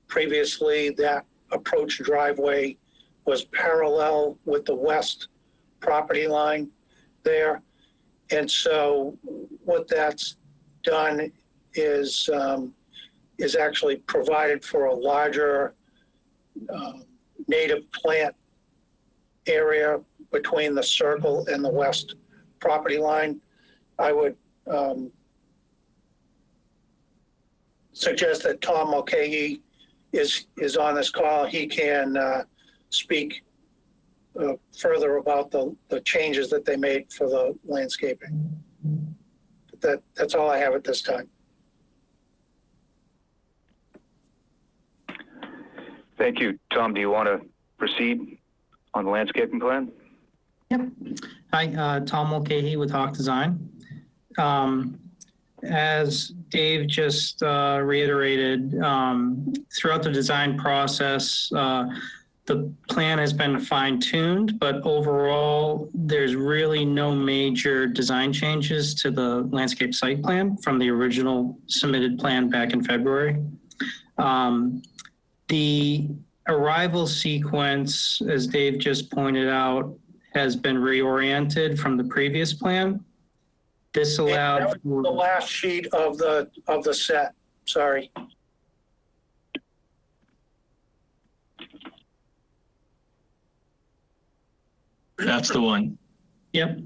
Previously, that approach driveway was parallel with the west property line there. And so what that's done is actually provided for a larger native plant area between the circle and the west property line. I would suggest that Tom Mulcahy is on this call. He can speak further about the changes that they made for the landscaping. That's all I have at this time. Thank you. Tom, do you want to proceed on the landscaping plan? Yep. Hi, Tom Mulcahy with Hawk Design. As Dave just reiterated, throughout the design process, the plan has been fine-tuned, but overall, there's really no major design changes to the landscape site plan from the original submitted plan back in February. The arrival sequence, as Dave just pointed out, has been reoriented from the previous plan. This allowed the last sheet of the set. Sorry. That's the one. Yep.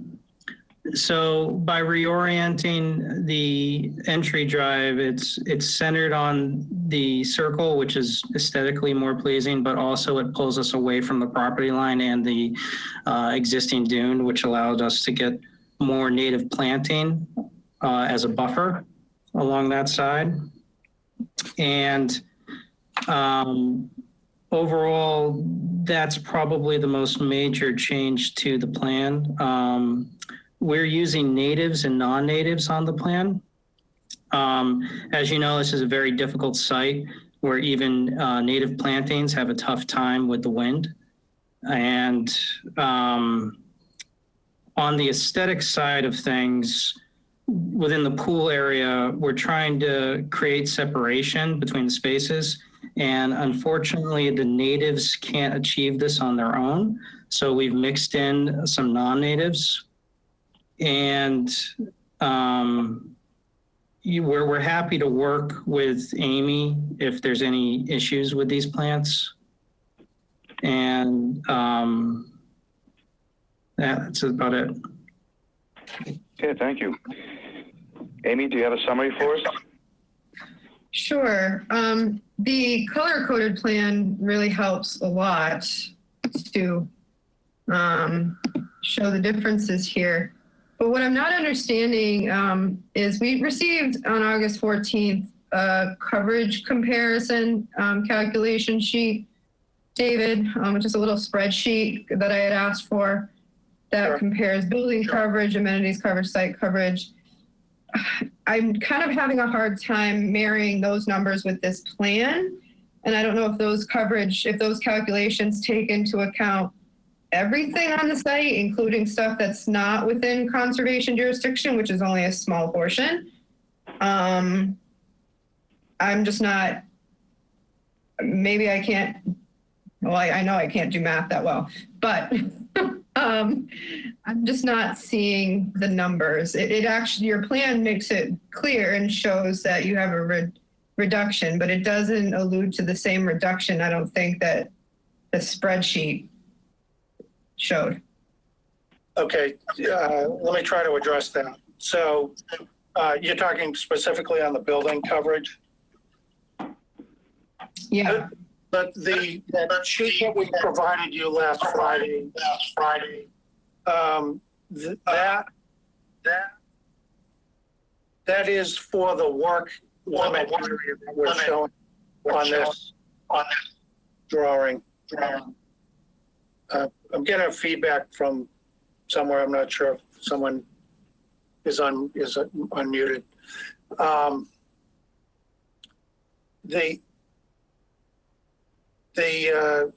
So by reorienting the entry drive, it's centered on the circle, which is aesthetically more pleasing, but also it pulls us away from the property line and the existing dune, which allowed us to get more native planting as a buffer along that side. And overall, that's probably the most major change to the plan. We're using natives and non-natives on the plan. As you know, this is a very difficult site where even native plantings have a tough time with the wind. And on the aesthetic side of things, within the pool area, we're trying to create separation between the spaces. And unfortunately, the natives can't achieve this on their own. So we've mixed in some non-natives. And we're happy to work with Amy if there's any issues with these plants. And that's about it. Okay, thank you. Amy, do you have a summary for us? Sure. The color-coded plan really helps a lot to show the differences here. But what I'm not understanding is we received on August 14th a coverage comparison calculation sheet, David, which is a little spreadsheet that I had asked for that compares building coverage, amenities coverage, site coverage. I'm kind of having a hard time marrying those numbers with this plan. And I don't know if those calculations take into account everything on the site, including stuff that's not within conservation jurisdiction, which is only a small portion. I'm just not, maybe I can't, well, I know I can't do math that well, but I'm just not seeing the numbers. It actually, your plan makes it clear and shows that you have a reduction, but it doesn't allude to the same reduction, I don't think, that the spreadsheet showed. Okay, let me try to address that. So you're talking specifically on the building coverage? Yeah. But the sheet that we provided you last Friday, that is for the work limit area that we're showing on this drawing. I'm getting feedback from somewhere. I'm not sure if someone is unmuted. The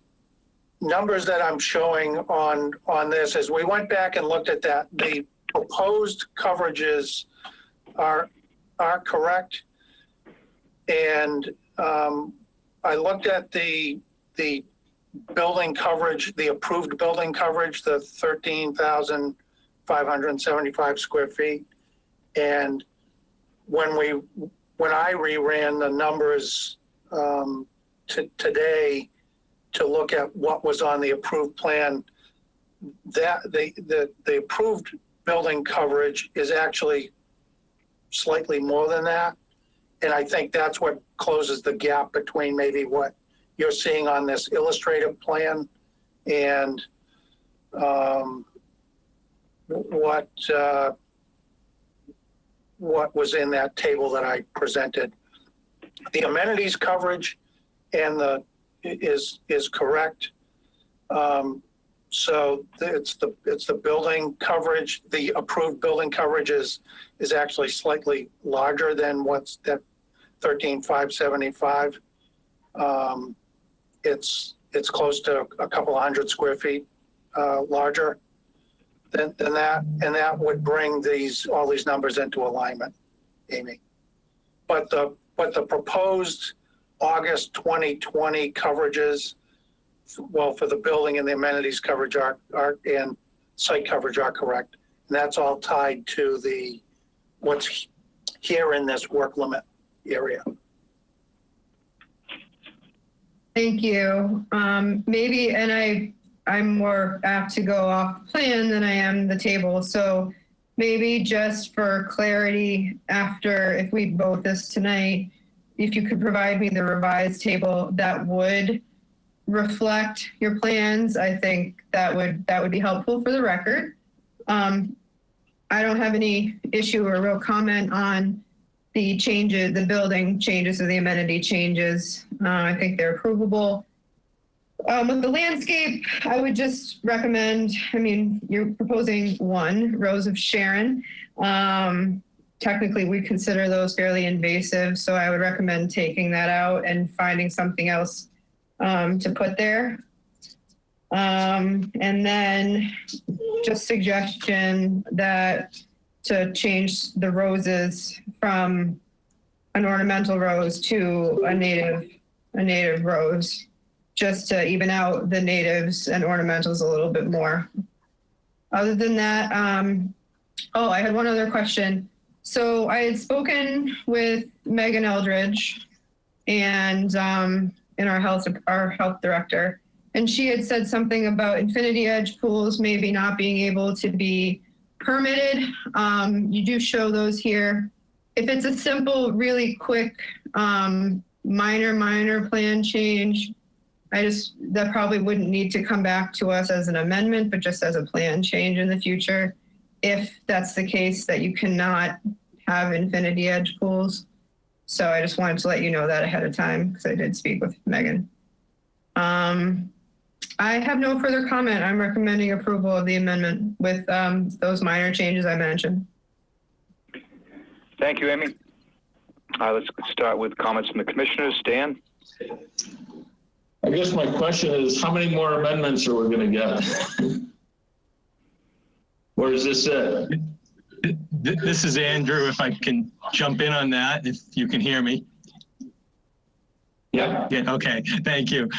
numbers that I'm showing on this is we went back and looked at that. The proposed coverages are correct, and I looked at the building coverage, the approved building coverage, the 13,575 square feet, and when I reran the numbers today to look at what was on the approved plan, that the approved building coverage is actually slightly more than that. And I think that's what closes the gap between maybe what you're seeing on this illustrative plan and what was in that table that I presented. The amenities coverage and is correct. So it's the building coverage. The approved building coverage is actually slightly larger than what's that 13,575. It's close to a couple hundred square feet larger than that, and that would bring all these numbers into alignment, Amy. But the proposed August 2020 coverages, well, for the building and the amenities coverage are and site coverage are correct. And that's all tied to what's here in this work limit area. Thank you. Maybe, and I'm more apt to go off plan than I am the table. So maybe just for clarity, after, if we vote this tonight, if you could provide me the revised table that would reflect your plans, I think that would be helpful for the record. I don't have any issue or real comment on the changes, the building changes or the amenity changes. I think they're approvable. With the landscape, I would just recommend, I mean, you're proposing 1 Rose of Sharon. Technically, we consider those fairly invasive, so I would recommend taking that out and finding something else to put there. And then just suggestion that to change the roses from an ornamental rose to a native rose, just to even out the natives and ornamentals a little bit more. Other than that, oh, I had one other question. So I had spoken with Megan Eldridge and in our health director, and she had said something about infinity edge pools maybe not being able to be permitted. You do show those here. If it's a simple, really quick, minor plan change, that probably wouldn't need to come back to us as an amendment, but just as a plan change in the future, if that's the case that you cannot have infinity edge pools. So I just wanted to let you know that ahead of time, because I did speak with Megan. I have no further comment. I'm recommending approval of the amendment with those minor changes I mentioned. Thank you, Amy. Let's start with comments from the commissioners. Dan? I guess my question is, how many more amendments are we going to get? Or is this it? This is Andrew, if I can jump in on that, if you can hear me. Yeah. Yeah, okay, thank you.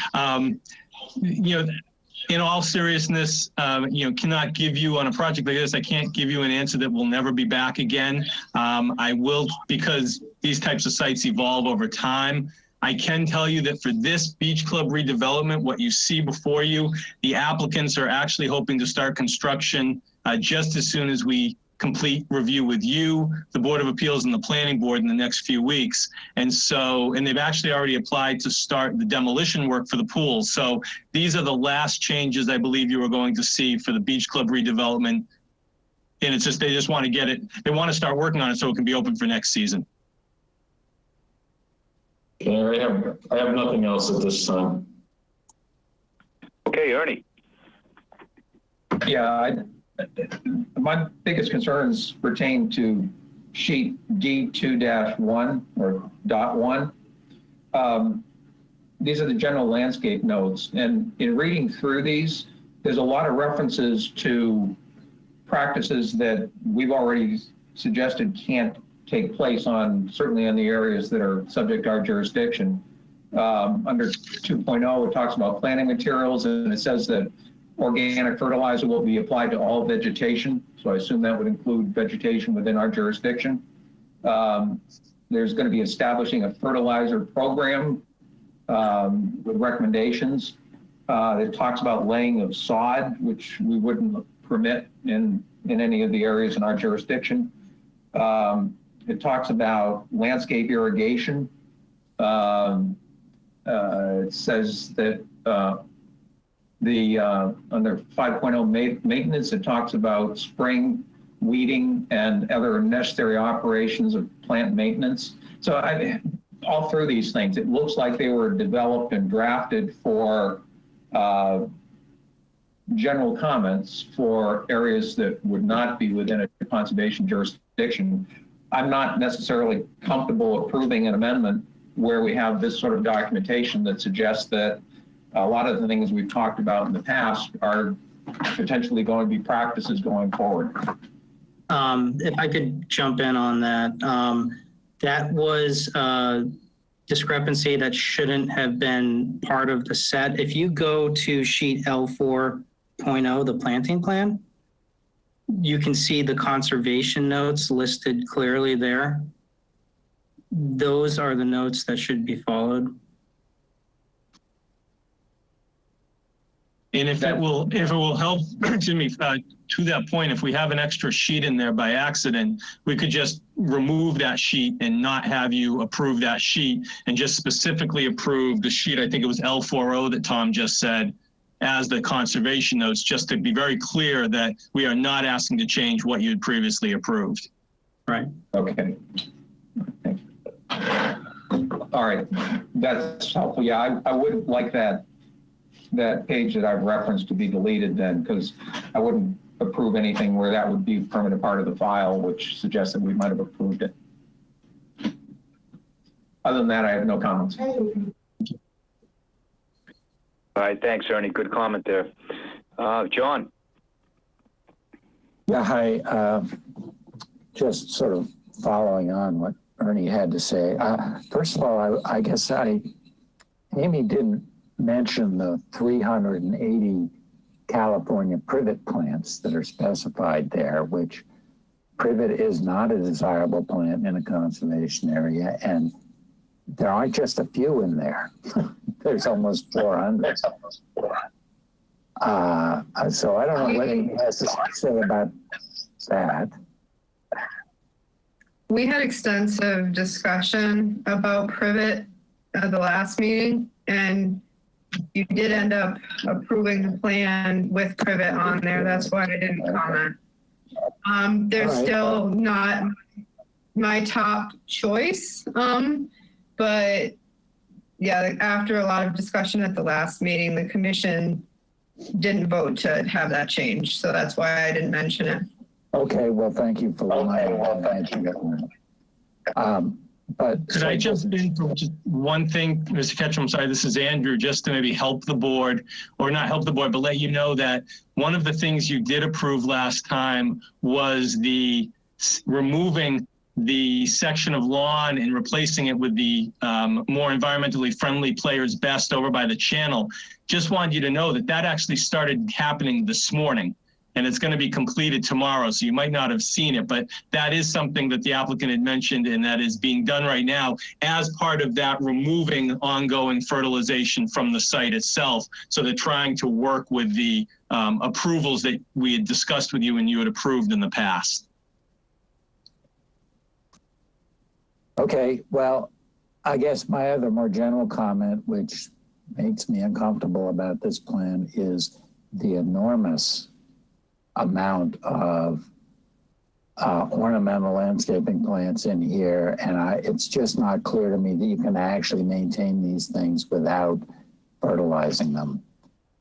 In all seriousness, cannot give you on a project like this, I can't give you an answer that will never be back again. I will, because these types of sites evolve over time. I can tell you that for this beach club redevelopment, what you see before you, the applicants are actually hoping to start construction just as soon as we complete review with you, the Board of Appeals, and the Planning Board in the next few weeks. And they've actually already applied to start the demolition work for the pool. So these are the last changes I believe you are going to see for the beach club redevelopment. And it's just, they just want to get it, they want to start working on it so it can be open for next season. Okay, I have nothing else at this time. Okay, Ernie. Yeah, my biggest concerns pertain to sheet D2-1 or .1. These are the general landscape notes, and in reading through these, there's a lot of references to practices that we've already suggested can't take place certainly on the areas that are subject to our jurisdiction. Under 2.0, it talks about planting materials, and it says that organic fertilizer will be applied to all vegetation. So I assume that would include vegetation within our jurisdiction. There's going to be establishing a fertilizer program with recommendations. It talks about laying of sod, which we wouldn't permit in any of the areas in our jurisdiction. It talks about landscape irrigation. It says that under 5.0 maintenance, it talks about spring weeding and other necessary operations of plant maintenance. So all through these things, it looks like they were developed and drafted for general comments for areas that would not be within a conservation jurisdiction. I'm not necessarily comfortable approving an amendment where we have this sort of documentation that suggests that a lot of the things we've talked about in the past are potentially going to be practices going forward. If I could jump in on that, that was a discrepancy that shouldn't have been part of the set. If you go to sheet L4.0, the planting plan, you can see the conservation notes listed clearly there. Those are the notes that should be followed. And if it will help, excuse me, to that point, if we have an extra sheet in there by accident, we could just remove that sheet and not have you approve that sheet and just specifically approve the sheet. I think it was L40 that Tom just said as the conservation notes, just to be very clear that we are not asking to change what you had previously approved. Right. Okay. All right, that's helpful. Yeah, I would like that page that I've referenced to be deleted then, because I wouldn't approve anything where that would be a permanent part of the file, which suggests that we might have approved it. Other than that, I have no comments. All right, thanks, Ernie. Good comment there. John? Yeah, hi. just sort of following on what Ernie had to say. First of all, I guess Amy didn't mention the 380 California privet plants that are specified there, which privet is not a desirable plant in a conservation area, and there aren't just a few in there. There's almost 400. So I don't know what he has to say about that. We had extensive discussion about privet at the last meeting, and you did end up approving the plan with privet on there. That's why I didn't comment. They're still not my top choice, but yeah, after a lot of discussion at the last meeting, the commission didn't vote to have that change, so that's why I didn't mention it. Okay, well, thank you for mentioning it. But could I jump in for just one thing, Mr. Ketchum? I'm sorry, this is Andrew, just to maybe help the board, or not help the board, but let you know that one of the things you did approve last time was the removing the section of lawn and replacing it with the more environmentally friendly Players Best over by the channel. Just wanted you to know that that actually started happening this morning, and it's going to be completed tomorrow. So you might not have seen it, but that is something that the applicant had mentioned, and that is being done right now as part of that removing ongoing fertilization from the site itself. So they're trying to work with the approvals that we had discussed with you and you had approved in the past. Okay, well, I guess my other more general comment, which makes me uncomfortable about this plan, is the enormous amount of ornamental landscaping plants in here, and it's just not clear to me that you can actually maintain these things without fertilizing them.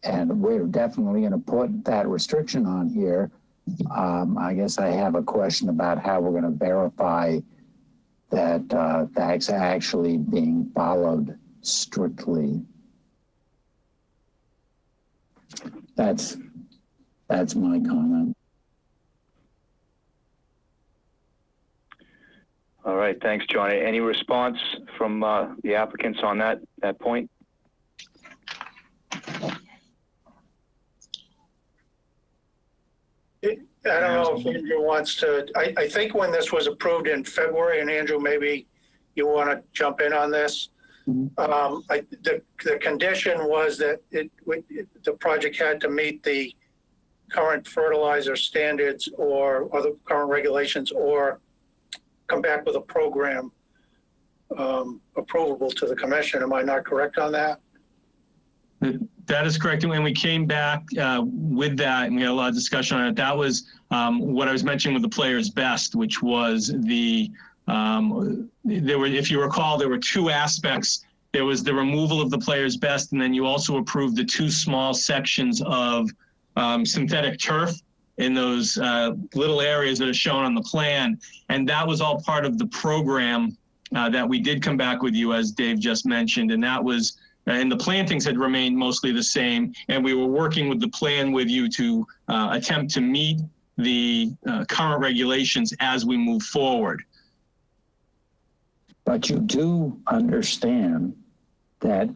And we're definitely going to put that restriction on here. I guess I have a question about how we're going to verify that that's actually being followed strictly. That's my comment. All right, thanks, John. Any response from the applicants on that point? I don't know if Andrew wants to, I think when this was approved in February, and Andrew, maybe you want to jump in on this. The condition was that the project had to meet the current fertilizer standards or the current regulations, or come back with a program approvable to the commission. Am I not correct on that? That is correct. And when we came back with that, and we had a lot of discussion on it, that was what I was mentioning with the Players Best, which was if you recall, there were two aspects. There was the removal of the Players Best, and then you also approved the two small sections of synthetic turf in those little areas that are shown on the plan. And that was all part of the program that we did come back with you, as Dave just mentioned. And that was, and the plantings had remained mostly the same. And we were working with the plan with you to attempt to meet the current regulations as we move forward. But you do understand that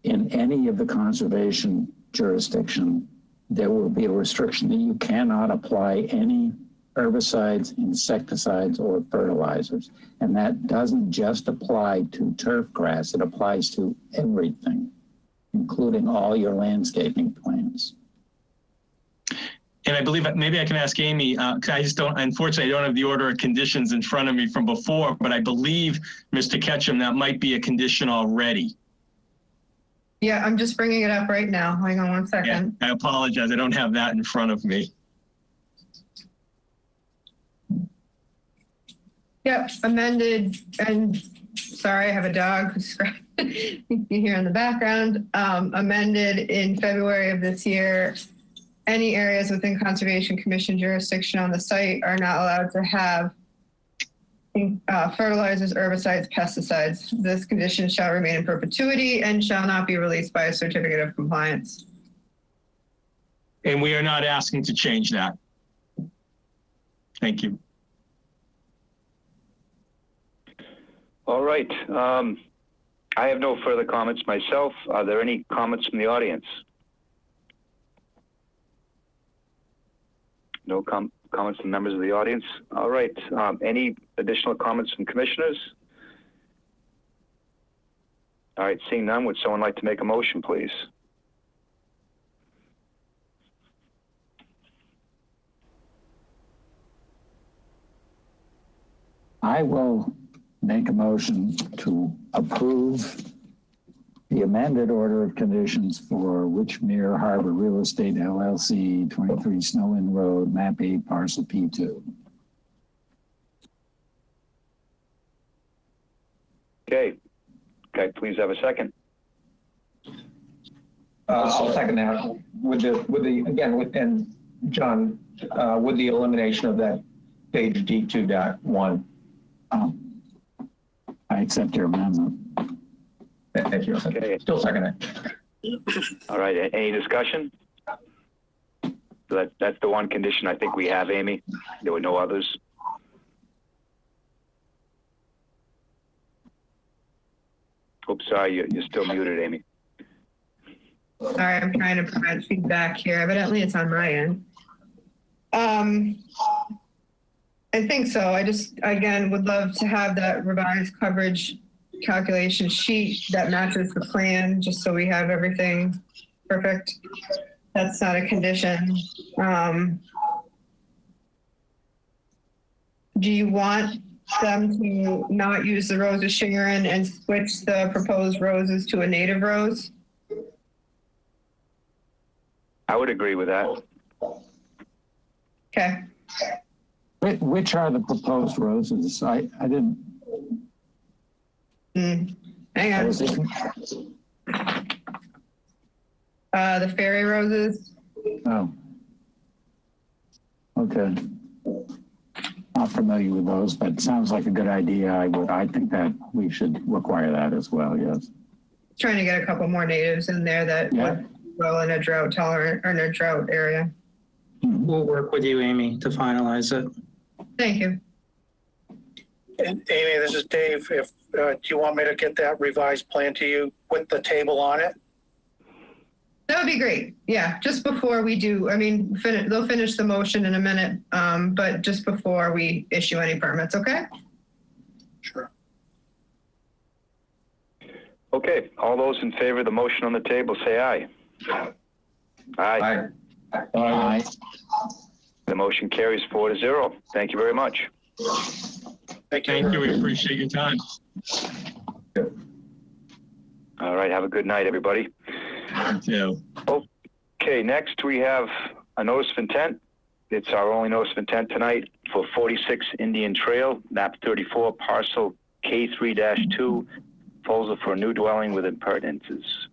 in any of the conservation jurisdiction, there will be a restriction that you cannot apply any herbicides, insecticides, or fertilizers. And that doesn't just apply to turf grass, it applies to everything, including all your landscaping plants. And I believe maybe I can ask Amy, because I just don't, unfortunately, I don't have the order of conditions in front of me from before, but I believe, Mr. Ketchum, that might be a condition already. Yeah, I'm just bringing it up right now. Hang on one second. Yeah, I apologize. I don't have that in front of me. Yep, amended, and sorry, I have a dog who's you can hear in the background. Amended in February of this year. Any areas within Conservation Commission jurisdiction on the site are not allowed to have fertilizers, herbicides, pesticides. This condition shall remain in perpetuity and shall not be released by a certificate of compliance. And we are not asking to change that. Thank you. All right. I have no further comments myself. Are there any comments from the audience? No comments from members of the audience. All right. Any additional comments from commissioners? All right. Seeing none, would someone like to make a motion, please? I will make a motion to approve the amended order of conditions for Witchmere Harbor Real Estate LLC, 23 Snow Inn Road, map 8, parcel P2. Okay. Okay, please have a second. I'll second that with the again, and John, with the elimination of that page D2.1. I accept your amendment. Thank you. Okay. Still second it. All right. Any discussion? So that's the one condition I think we have, Amy. There were no others. Oops, sorry, you're still muted, Amy. Sorry, I'm trying to provide feedback here. Evidently, it's on my end. I think so. I just, again, would love to have that revised coverage calculation sheet that matches the plan, just so we have everything perfect. That's not a condition. Do you want them to not use the Rose of Sharon and switch the proposed roses to a native rose? I would agree with that. Okay. Which are the proposed roses? I didn't. Hang on. The fairy roses. Oh. Okay. Not familiar with those, but it sounds like a good idea. I think that we should require that as well. Yes. Trying to get a couple more natives in there that would well in a drought tolerant or in a drought area. We'll work with you, Amy, to finalize it. Thank you. And Amy, this is Dave. If do you want me to get that revised plan to you with the table on it? That would be great. Yeah, just before we do, I mean, they'll finish the motion in a minute, but just before we issue any permits, okay? Sure. Okay, all those in favor of the motion on the table, say aye. Aye. Aye. The motion carries 4-0. Thank you very much. Thank you. Thank you. We appreciate your time. All right, have a good night, everybody. Yeah. Okay, next we have a notice of intent. It's our only notice of intent tonight for 46 Indian Trail, map 34, parcel K3-2, proposal for a new dwelling with appurtenances.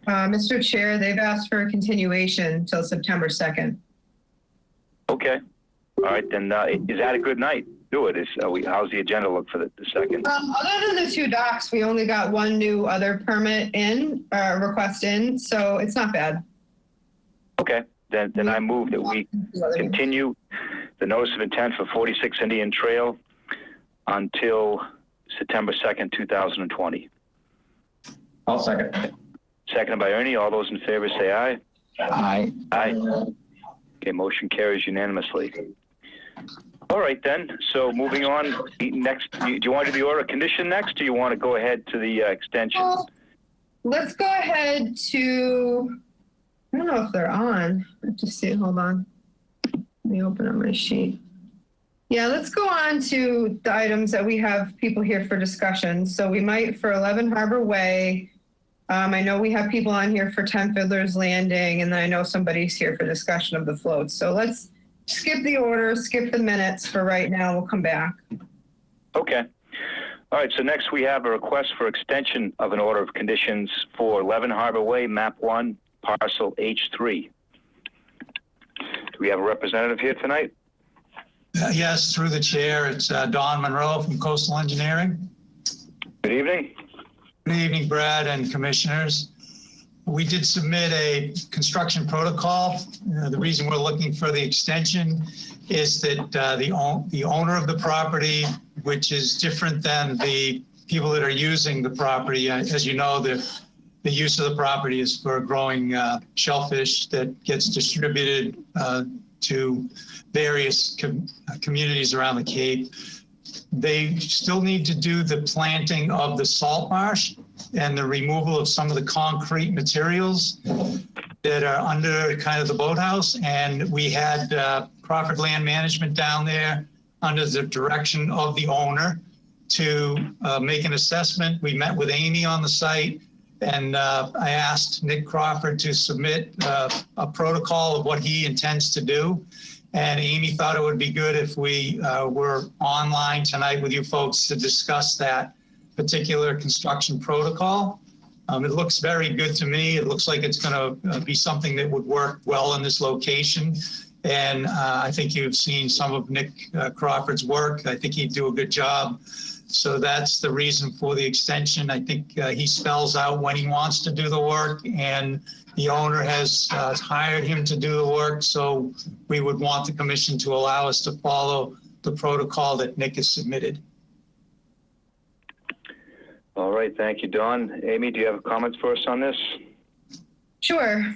Mr. Chair, they've asked for a continuation till September 2nd. Okay. All right, then is that a good night? Do it. How's the agenda look for the second? Other than the two docks, we only got one new other permit in, request in, so it's not bad. Okay, then I move that we continue the notice of intent for 46 Indian Trail until September 2nd, 2020. I'll second. Seconded by Ernie. All those in favor say aye. Aye. Aye. Okay, motion carries unanimously. All right, then. So moving on, next, do you want to do the order of condition next, or do you want to go ahead to the extensions? Let's go ahead to, I don't know if they're on. Let's just see, hold on. Let me open up my sheet. Yeah, let's go on to the items that we have people here for discussion. So we might for 11 Harbor Way. I know we have people on here for 10 Fiddler's Landing, and then I know somebody's here for discussion of the floats. So let's skip the order, skip the minutes for right now. We'll come back. Okay. All right, so next we have a request for extension of an order of conditions for 11 Harbor Way, map 1, parcel H3. Do we have a representative here tonight? Yes, through the chair. It's Don Monroe from Coastal Engineering. Good evening. Good evening, Brad and commissioners. We did submit a construction protocol. The reason we're looking for the extension is that the owner of the property which is different than the people that are using the property. As you know, the use of the property is for growing shellfish that gets distributed to various communities around the Cape. They still need to do the planting of the salt marsh and the removal of some of the concrete materials that are under kind of the boathouse. And we had Crawford Land Management down there under the direction of the owner to make an assessment. We met with Amy on the site, and I asked Nick Crawford to submit a protocol of what he intends to do. And Amy thought it would be good if we were online tonight with you folks to discuss that particular construction protocol. It looks very good to me. It looks like it's going to be something that would work well in this location. And I think you've seen some of Nick Crawford's work. I think he'd do a good job. So that's the reason for the extension. I think he spells out when he wants to do the work, and the owner has hired him to do the work. So we would want the commission to allow us to follow the protocol that Nick has submitted. All right, thank you, Don. Amy, do you have comments for us on this? Sure.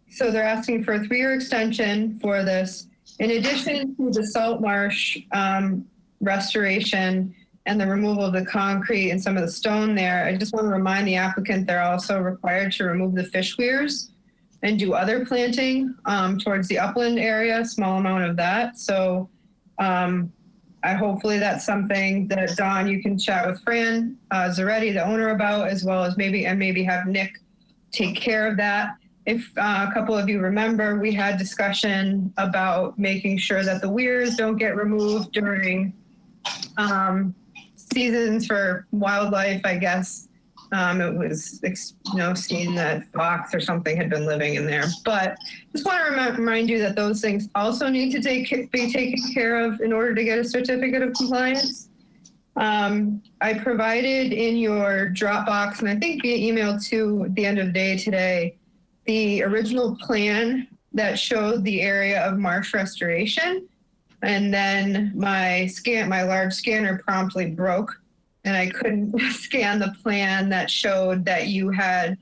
So they're asking for a 3-year extension for this. In addition to the salt marsh restoration and the removal of the concrete and some of the stone there, I just want to remind the applicant they're also required to remove the fish weirs and do other planting towards the upland area, small amount of that. So hopefully that's something that, Don, you can chat with Fran Zaretti, the owner, about, as well as maybe have Nick take care of that. If a couple of you remember, we had discussion about making sure that the weirs don't get removed during seasons for wildlife, I guess. It was, seen that fox or something had been living in there. But just want to remind you that those things also need to be taken care of in order to get a certificate of compliance. I provided in your Dropbox, and I think via email too, at the end of the day today, the original plan that showed the area of marsh restoration. And then my large scanner promptly broke, and I couldn't scan the plan that showed that you had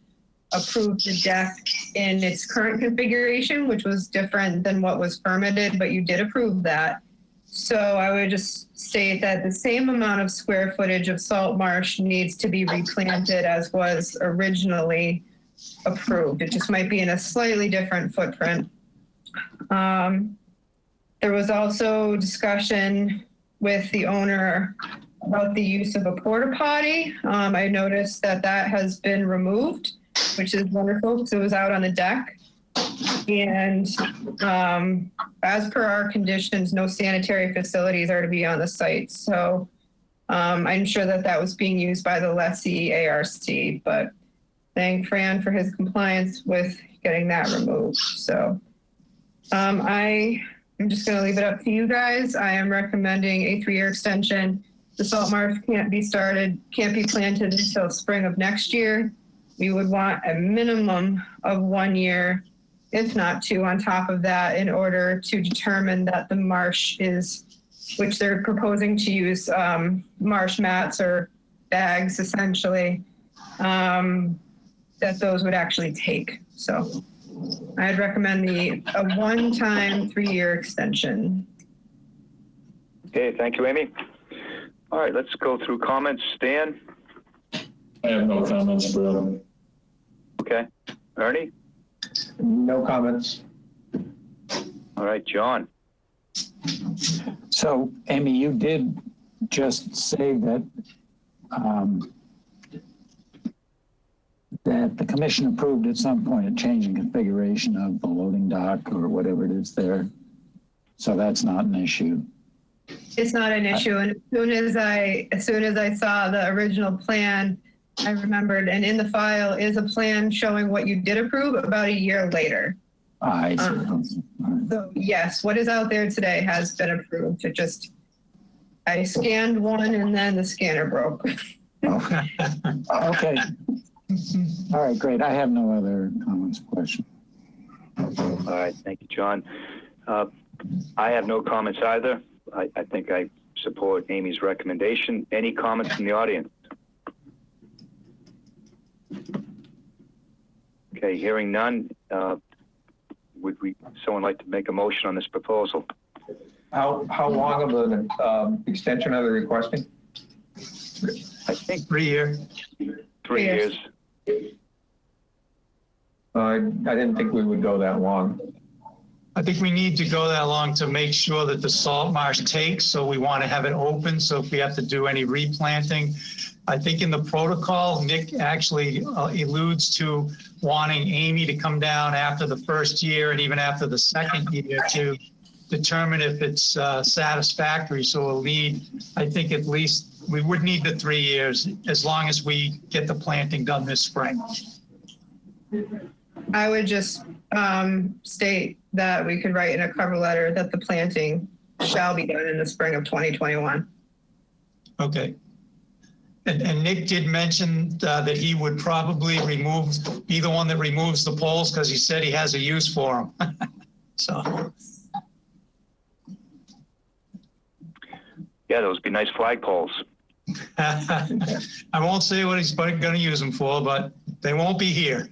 approved the deck in its current configuration, which was different than what was permitted, but you did approve that. So I would just state that the same amount of square footage of salt marsh needs to be replanted as was originally approved. It just might be in a slightly different footprint. There was also discussion with the owner about the use of a porta potty. I noticed that has been removed, which is wonderful because it was out on the deck. And as per our conditions, no sanitary facilities are to be on the site. So I'm sure that was being used by the lessee ARC, but thank Fran for his compliance with getting that removed. So I'm just going to leave it up to you guys. I am recommending a 3-year extension. The salt marsh can't be planted until spring of next year. We would want a minimum of 1 year, if not 2 on top of that, in order to determine that the marsh which they're proposing to use marsh mats or bags essentially, that those would actually take. So I'd recommend a one-time 3-year extension. Okay, thank you, Amy. All right, let's go through comments. Stan? I have no comments, Bill. Okay. Ernie? No comments. All right, John? So, Amy, you did just say that that the commission approved at some point a change in configuration of the loading dock or whatever it is there. So that's not an issue. It's not an issue. And as soon as I saw the original plan, I remembered, and in the file is a plan showing what you did approve about a year later. I see. So yes, what is out there today has been approved. I scanned one and then the scanner broke. Okay. Okay. All right, great. I have no other comments or questions. All right, thank you, John. I have no comments either. I think I support Amy's recommendation. Any comments from the audience? Okay, hearing none, would someone like to make a motion on this proposal? How long of an extension are they requesting? I think 3 year. 3 years. I didn't think we would go that long. I think we need to go that long to make sure that the salt marsh takes, so we want to have it open. So if we have to do any replanting, I think in the protocol, Nick actually alludes to wanting Amy to come down after the first year and even after the second year to determine if it's satisfactory. So we'll need, I think at least, we would need the 3 years as long as we get the planting done this spring. I would just state that we could write in a cover letter that the planting shall be done in the spring of 2021. Okay. And Nick did mention that he would probably be the one that removes the poles because he said he has a use for them. So. Yeah, those would be nice flagpoles. I won't say what he's going to use them for, but they won't be here.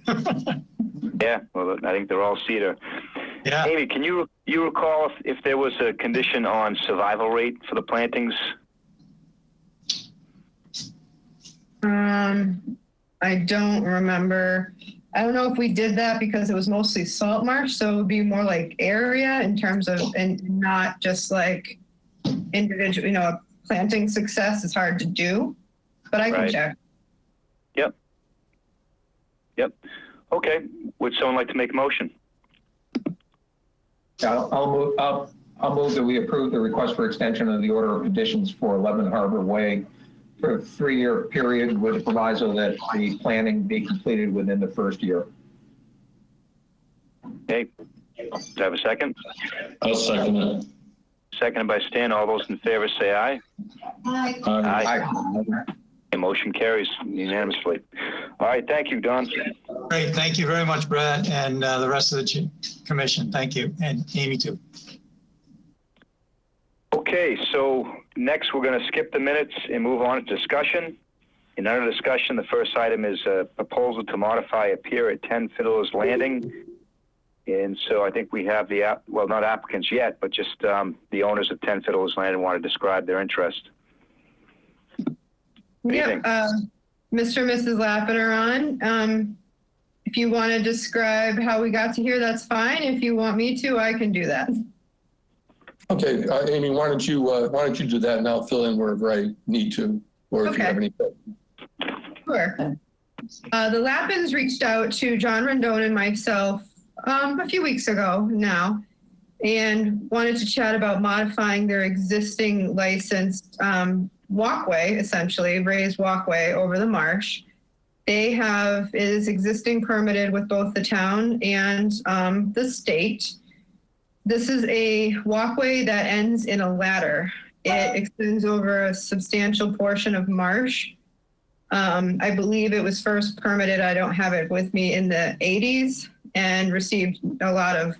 Yeah, well, I think they're all cedar. Yeah. Amy, can you recall if there was a condition on survival rate for the plantings? I don't remember. I don't know if we did that because it was mostly salt marsh, so it would be more like area in terms of, and not just like individual, planting success is hard to do, but I can check. Yep. Okay. Would someone like to make a motion? I'll move that we approve the request for extension of the order of conditions for 11 Harbor Way for a 3-year period with a proviso that the planning be completed within the first year. Okay. Do I have a second? I'll second it. Seconded by Stan. All those in favor say aye. Aye. Aye. The motion carries unanimously. All right. Thank you, Don. Great. Thank you very much, Brad, and the rest of the commission. Thank you. And Amy, too. Okay. So next, we're going to skip the minutes and move on to discussion. In under discussion, the first item is a proposal to modify a pier at 10 Fiddler's Landing. And so I think we have not applicants yet, but just the owners of 10 Fiddler's Landing want to describe their interest. Yep. Mr. and Mrs. Lappin are on. If you want to describe how we got to here, that's fine. If you want me to, I can do that. Okay, Amy, why don't you do that, and I'll fill in wherever I need to, or if you have any. Sure. The Lappins reached out to John Rendon and myself a few weeks ago now, and wanted to chat about modifying their existing licensed walkway, essentially raised walkway over the marsh. It is existing permitted with both the town and the state. This is a walkway that ends in a ladder. It extends over a substantial portion of marsh. I believe it was first permitted, I don't have it with me, in the 80s, and received a lot of,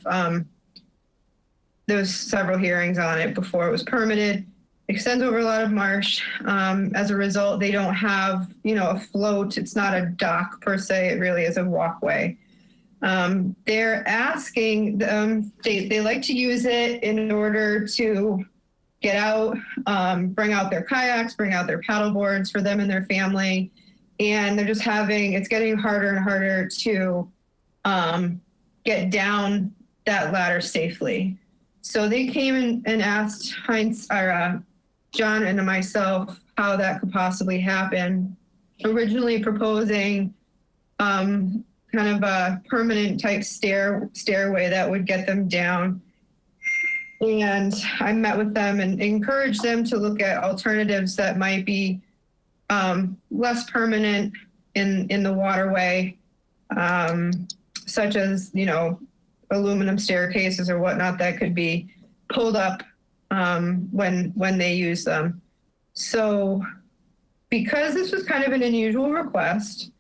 there was several hearings on it before it was permitted. Extends over a lot of marsh. As a result, they don't have, a float. It's not a dock per se. It really is a walkway. They're asking, they like to use it in order to get out, bring out their kayaks, bring out their paddle boards for them and their family. And they're just it's getting harder and harder to get down that ladder safely. So they came and asked John and myself how that could possibly happen. Originally proposing kind of a permanent type stairway that would get them down. And I met with them and encouraged them to look at alternatives that might be less permanent in the waterway, such as, aluminum staircases or whatnot that could be pulled up when they use them. So because this was kind of an unusual request,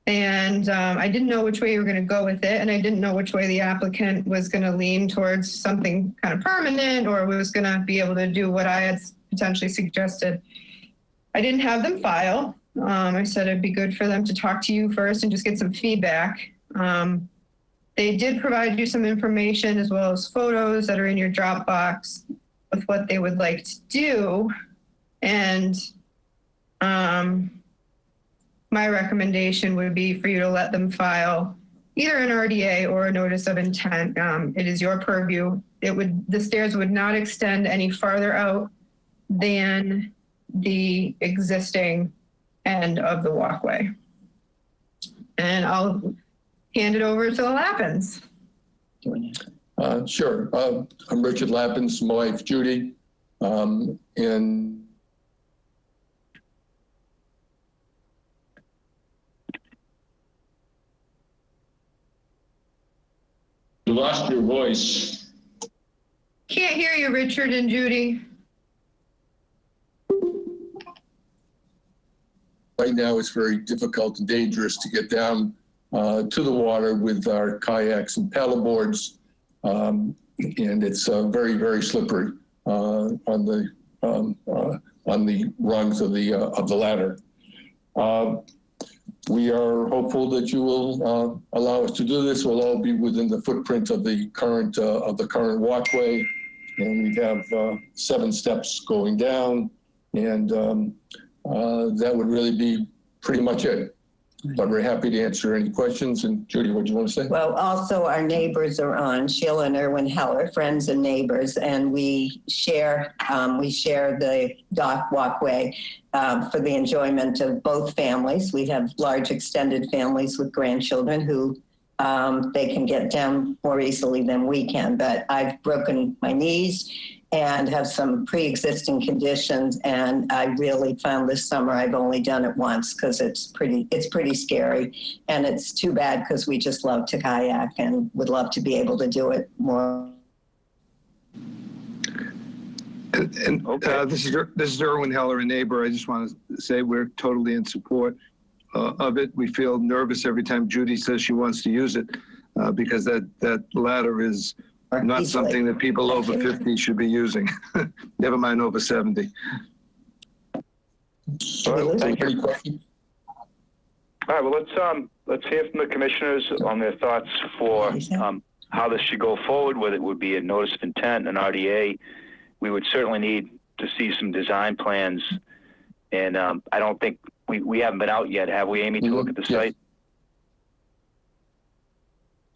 and I didn't know which way you were going to go with it, and I didn't know which way the applicant was going to lean towards something kind of permanent, or was going to be able to do what I had potentially suggested. I didn't have them file. I said it'd be good for them to talk to you first and just get some feedback. They did provide you some information as well as photos that are in your Dropbox with what they would like to do. And my recommendation would be for you to let them file either an RDA or a notice of intent. It is your purview. The stairs would not extend any farther out than the existing end of the walkway. And I'll hand it over to the Lappins. Sure. I'm Richard Lappins, my wife Judy, and You lost your voice. Can't hear you, Richard and Judy. right now it's very difficult and dangerous to get down to the water with our kayaks and paddleboards. And it's very, very slippery on the rungs of the ladder. We are hopeful that you will allow us to do this. We'll all be within the footprint of the current walkway, and we have 7 steps going down, and that would really be pretty much it. But we're happy to answer any questions. And Judy, what do you want to say? Well, also our neighbors are on, Sheila and Erwin Heller, friends and neighbors, and we share the dock walkway for the enjoyment of both families. We have large extended families with grandchildren who they can get down more easily than we can. But I've broken my knees and have some pre-existing conditions, and I really found this summer I've only done it once because it's pretty scary, and it's too bad because we just love to kayak and would love to be able to do it more. And this is Erwin Heller, a neighbor. I just want to say we're totally in support of it. We feel nervous every time Judy says she wants to use it because that ladder is not something that people over 50 should be using. Never mind over 70. All right, thank you. All right, well, let's hear from the commissioners on their thoughts for how this should go forward, whether it would be a notice of intent, an RDA. We would certainly need to see some design plans. And I don't think we haven't been out yet, have we, Amy, to look at the site?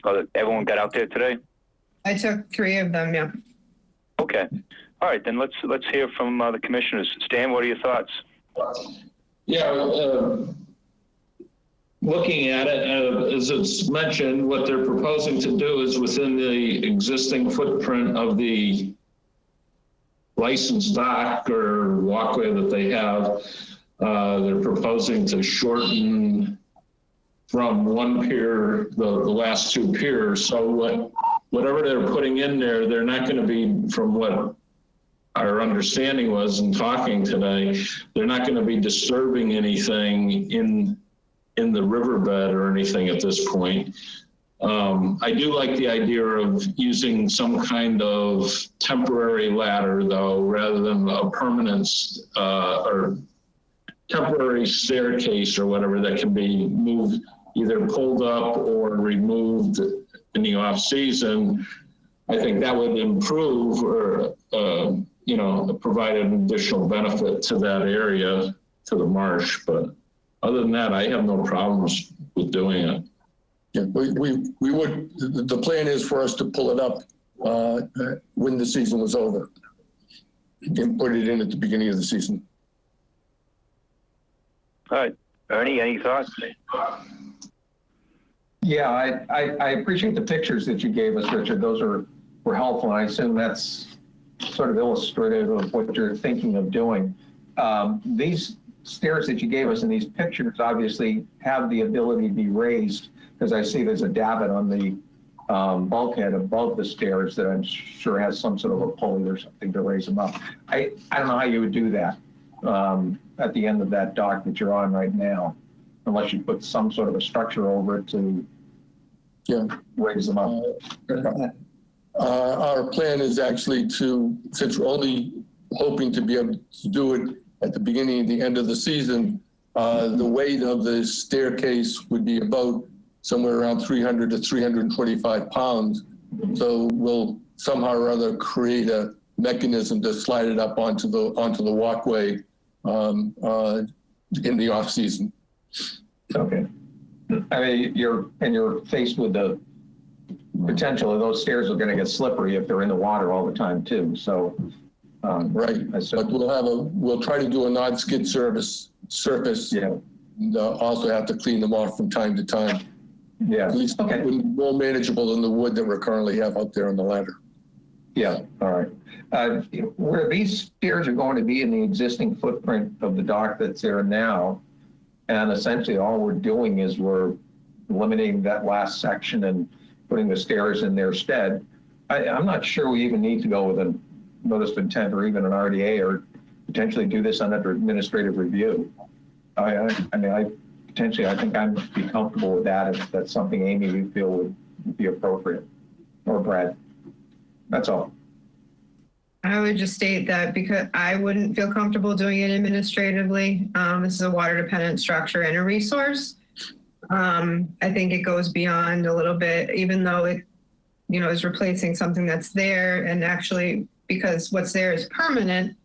Oh, everyone got out there today? I took 3 of them, yeah. Okay. All right, then let's hear from the commissioners. Stan, what are your thoughts? Yeah, looking at it, as it's mentioned, what they're proposing to do is within the existing footprint of the licensed dock or walkway that they have, they're proposing to shorten from one pier, the last 2 piers. So whatever they're putting in there, they're not going to be, from what our understanding was in talking today, they're not going to be disturbing anything in the riverbed or anything at this point. I do like the idea of using some kind of temporary ladder, though, rather than a permanent or temporary staircase or whatever that can be moved, either pulled up or removed in the off season. I think that would improve or, provide an additional benefit to that area, to the marsh. But other than that, I have no problems with doing it. Yeah, we would, the plan is for us to pull it up when the season was over and put it in at the beginning of the season. All right, Ernie, any thoughts? Yeah, I appreciate the pictures that you gave us, Richard. Those were helpful. I assume that's sort of illustrative of what you're thinking of doing. These stairs that you gave us in these pictures obviously have the ability to be raised, because I see there's a davit on the bulkhead above the stairs that I'm sure has some sort of a pulley or something to raise them up. I don't know how you would do that at the end of that dock that you're on right now, unless you put some sort of a structure over it to raise them up. Our plan is actually to, since we're only hoping to be able to do it at the beginning and the end of the season. The weight of the staircase would be about somewhere around 300 to 325 pounds. So we'll somehow or other create a mechanism to slide it up onto the walkway in the off season. Okay. I mean, you're faced with the potential of those stairs are going to get slippery if they're in the water all the time too. So, right. But we'll try to do a non-skid surface. Yeah. And also have to clean them off from time to time. Yeah. At least more manageable than the wood that we currently have out there on the ladder. Yeah. All right. Where these stairs are going to be in the existing footprint of the dock that's there now, and essentially all we're doing is we're eliminating that last section and putting the stairs in their stead. I'm not sure we even need to go with a notice of intent or even an RDA or potentially do this under administrative review. I think I'd be comfortable with that if that's something Amy you feel would be appropriate, or Brad. That's all. I would just state that because I wouldn't feel comfortable doing it administratively. This is a water dependent structure and a resource. I think it goes beyond a little bit, even though it, is replacing something that's there, and actually because what's there is permanent.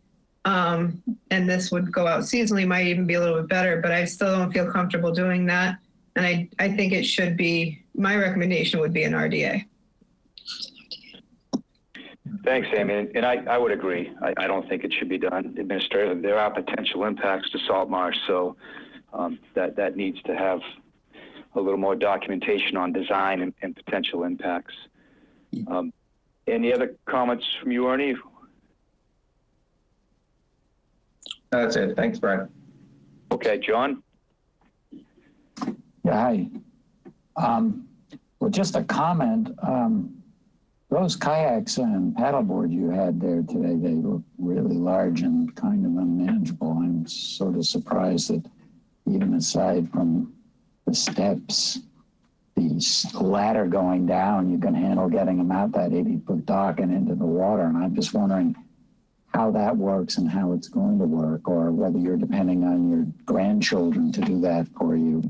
And this would go out seasonally, might even be a little bit better, but I still don't feel comfortable doing that. And I think it should be, my recommendation would be an RDA. Thanks, Amy. And I would agree. I don't think it should be done administratively. There are potential impacts to salt marsh, so that needs to have a little more documentation on design and potential impacts. Any other comments from you, Ernie? That's it. Thanks, Brad. Okay, John? Yeah, hi. Well, just a comment. Those kayaks and paddleboard you had there today, they look really large and kind of unmanageable. I'm sort of surprised that even aside from the steps, the ladder going down, you can handle getting them out that 80-foot dock and into the water. And I'm just wondering how that works and how it's going to work, or whether you're depending on your grandchildren to do that for you.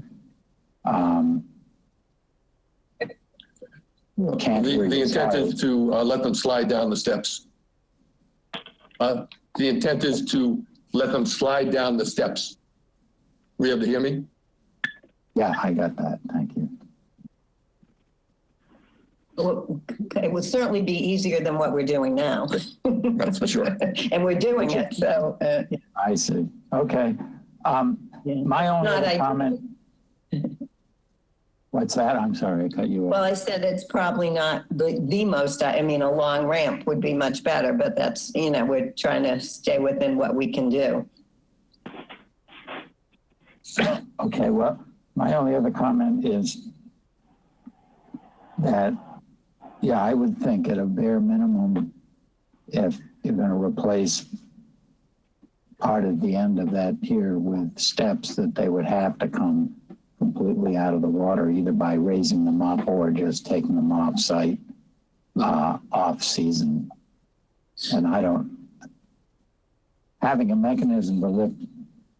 The intent is to let them slide down the steps. The intent is to let them slide down the steps. Were you able to hear me? Yeah, I got that. Thank you. Well, it would certainly be easier than what we're doing now. That's for sure. And we're doing it, so. I see. Okay. My only comment. What's that? I'm sorry, I cut you off. Well, I said it's probably not the most, a long ramp would be much better, but that's, we're trying to stay within what we can do. Okay, well, my only other comment is that, yeah, I would think at a bare minimum, if you're going to replace part of the end of that pier with steps, that they would have to come completely out of the water, either by raising them up or just taking them off site, off season. And having a mechanism to lift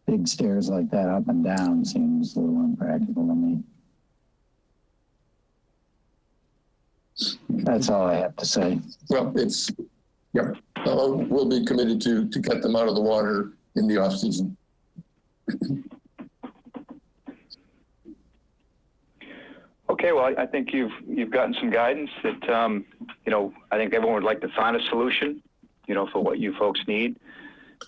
big stairs like that up and down seems a little impractical to me. That's all I have to say. Well, we'll be committed to get them out of the water in the off season. Okay, well, I think you've gotten some guidance that, I think everyone would like to find a solution, for what you folks need.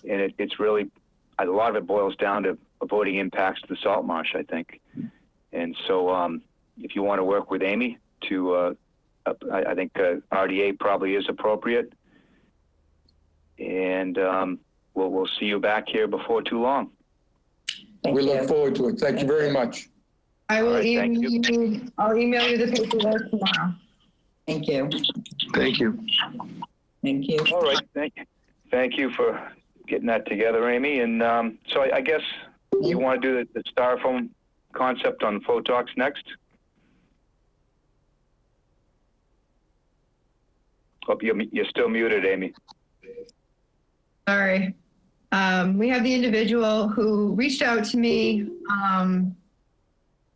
And it's really, a lot of it boils down to avoiding impacts to the salt marsh, I think. And so if you want to work with Amy to, I think RDA probably is appropriate. And we'll see you back here before too long. Thank you. Look forward to it. Thank you very much. I will email you. I'll email you the paperwork tomorrow. Thank you. Thank you. Thank you. All right. Thank you for getting that together, Amy. And so I guess you want to do the styrofoam concept on Photox next? Oh, you're still muted, Amy. Sorry. We have the individual who reached out to me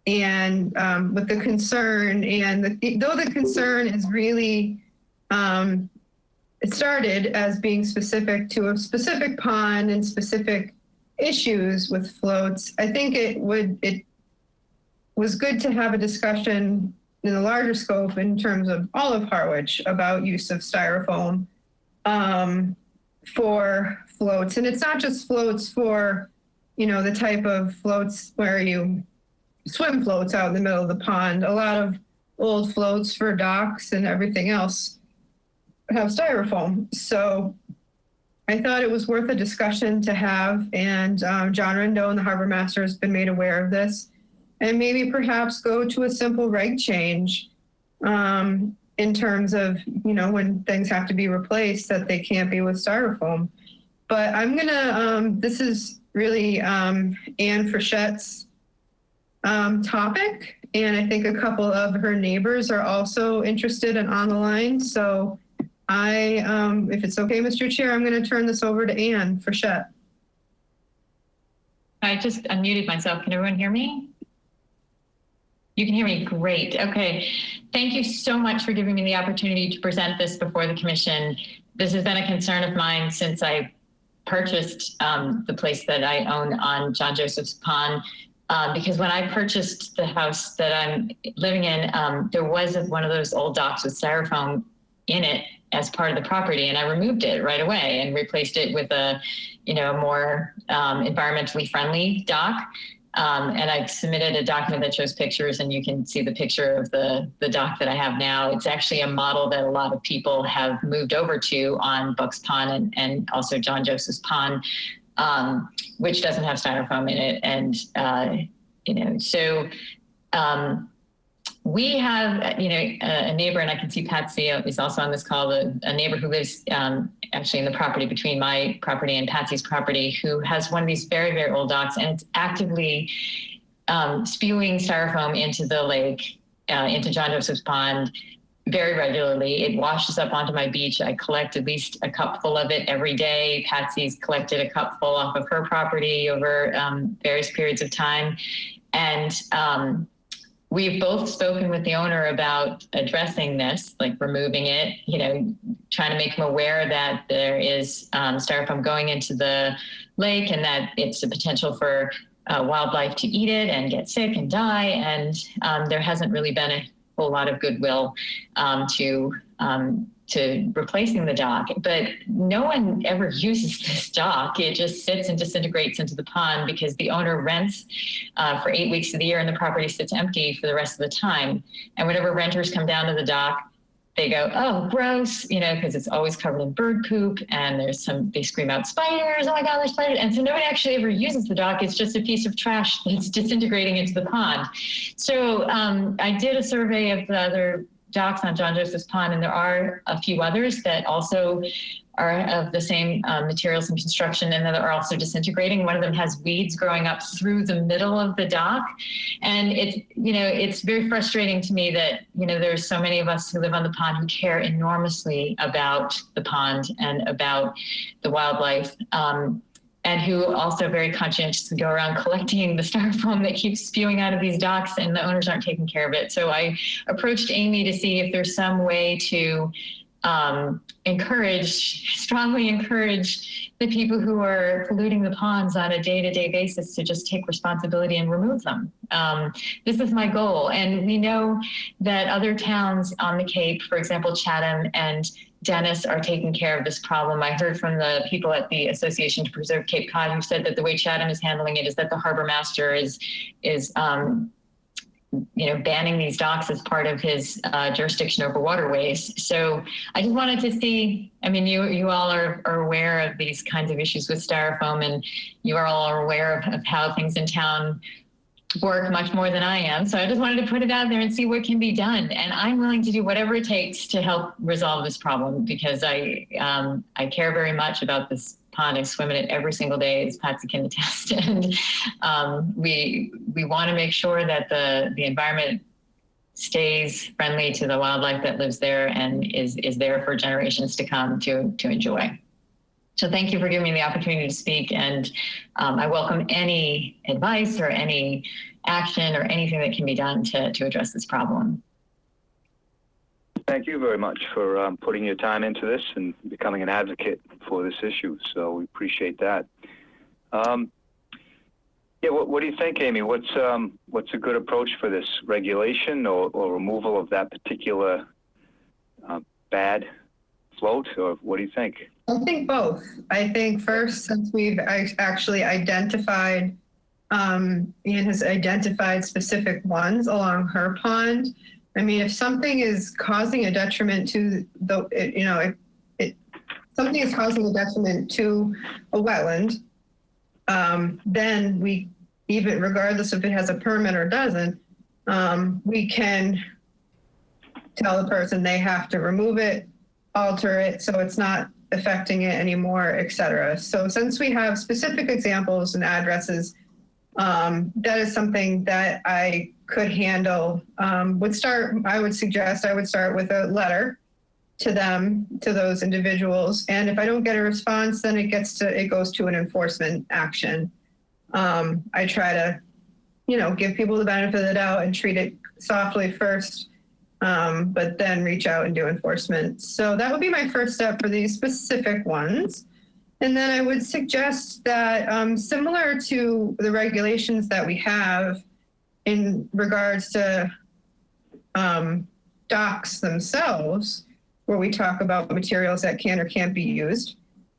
and with the concern, and though the concern is really, it started as being specific to a specific pond and specific issues with floats. I think it was good to have a discussion in a larger scope in terms of all of Harwich about use of styrofoam for floats. And it's not just floats for, the type of floats where you swim floats out in the middle of the pond. A lot of old floats for docks and everything else have styrofoam. So I thought it was worth a discussion to have. And John Rendon, the harbor master, has been made aware of this. And maybe perhaps go to a simple reg change in terms of, when things have to be replaced, that they can't be with styrofoam. But I'm going to, this is really Anne Frichette's topic. And I think a couple of her neighbors are also interested and on the line. So if it's okay, Mr. Chair, I'm going to turn this over to Anne Frichette. I just unmuted myself. Can everyone hear me? You can hear me? Great. Okay. Thank you so much for giving me the opportunity to present this before the commission. This has been a concern of mine since I purchased the place that I own on John Joseph's Pond. Because when I purchased the house that I'm living in, there was one of those old docks with styrofoam in it as part of the property, and I removed it right away and replaced it with a, more environmentally friendly dock. And I've submitted a document that shows pictures, and you can see the picture of the dock that I have now. It's actually a model that a lot of people have moved over to on Bucks Pond and also John Joseph's Pond, which doesn't have styrofoam in it. And, so we have, a neighbor, and I can see Patsy is also on this call, a neighbor who lives actually in the property between my property and Patsy's property, who has one of these very, very old docks, and it's actively spewing styrofoam into the lake, into John Joseph's Pond very regularly. It washes up onto my beach. I collect at least a cup full of it every day. Patsy's collected a cup full off of her property over various periods of time. And we've both spoken with the owner about addressing this, like removing it, trying to make him aware that there is styrofoam going into the lake and that it's a potential for wildlife to eat it and get sick and die. And there hasn't really been a whole lot of goodwill to replacing the dock, but no one ever uses this dock. It just sits and disintegrates into the pond because the owner rents for 8 weeks of the year and the property sits empty for the rest of the time. And whenever renters come down to the dock, they go, oh, gross, because it's always covered in bird poop, and they scream out spiders. Oh my God, there's spiders. And so nobody actually ever uses the dock. It's just a piece of trash that's disintegrating into the pond. So I did a survey of the other docks on John Joseph's Pond, and there are a few others that also are of the same materials and construction, and that are also disintegrating. One of them has weeds growing up through the middle of the dock. And it's very frustrating to me that, there's so many of us who live on the pond who care enormously about the pond and about the wildlife. And who also very conscientiously go around collecting the styrofoam that keeps spewing out of these docks, and the owners aren't taking care of it. So I approached Amy to see if there's some way to strongly encourage the people who are polluting the ponds on a day-to-day basis to just take responsibility and remove them. This is my goal. And we know that other towns on the Cape, for example, Chatham and Dennis, are taking care of this problem. I heard from the people at the Association to Preserve Cape Cod who said that the way Chatham is handling it is that the harbor master is banning these docks as part of his jurisdiction over waterways. So I just wanted to see, you all are aware of these kinds of issues with styrofoam, and you are all aware of how things in town work much more than I am. So I just wanted to put it out there and see what can be done. And I'm willing to do whatever it takes to help resolve this problem, because I care very much about this pond. I swim in it every single day, as Patsy can attest. And we want to make sure that the environment stays friendly to the wildlife that lives there and is there for generations to come to enjoy. So thank you for giving me the opportunity to speak, and I welcome any advice or any action or anything that can be done to address this problem. Thank you very much for putting your time into this and becoming an advocate for this issue. So we appreciate that. Yeah, what do you think, Amy? What's a good approach for this regulation or removal of that particular bad float, or what do you think? I think both. I think first, since we've actually identified, Ian has identified specific ones along her pond. I mean, if something is causing a detriment to something is causing a detriment to a wetland, then we, even regardless if it has a permit or doesn't, we can tell the person they have to remove it, alter it so it's not affecting it anymore, et cetera. So since we have specific examples and addresses, that is something that I could handle. I would suggest I would start with a letter to them, to those individuals. And if I don't get a response, then it goes to an enforcement action. I try to, give people the benefit of the doubt and treat it softly first, but then reach out and do enforcement. So that would be my first step for these specific ones. And then I would suggest that similar to the regulations that we have in regards to docks themselves, where we talk about materials that can or can't be used,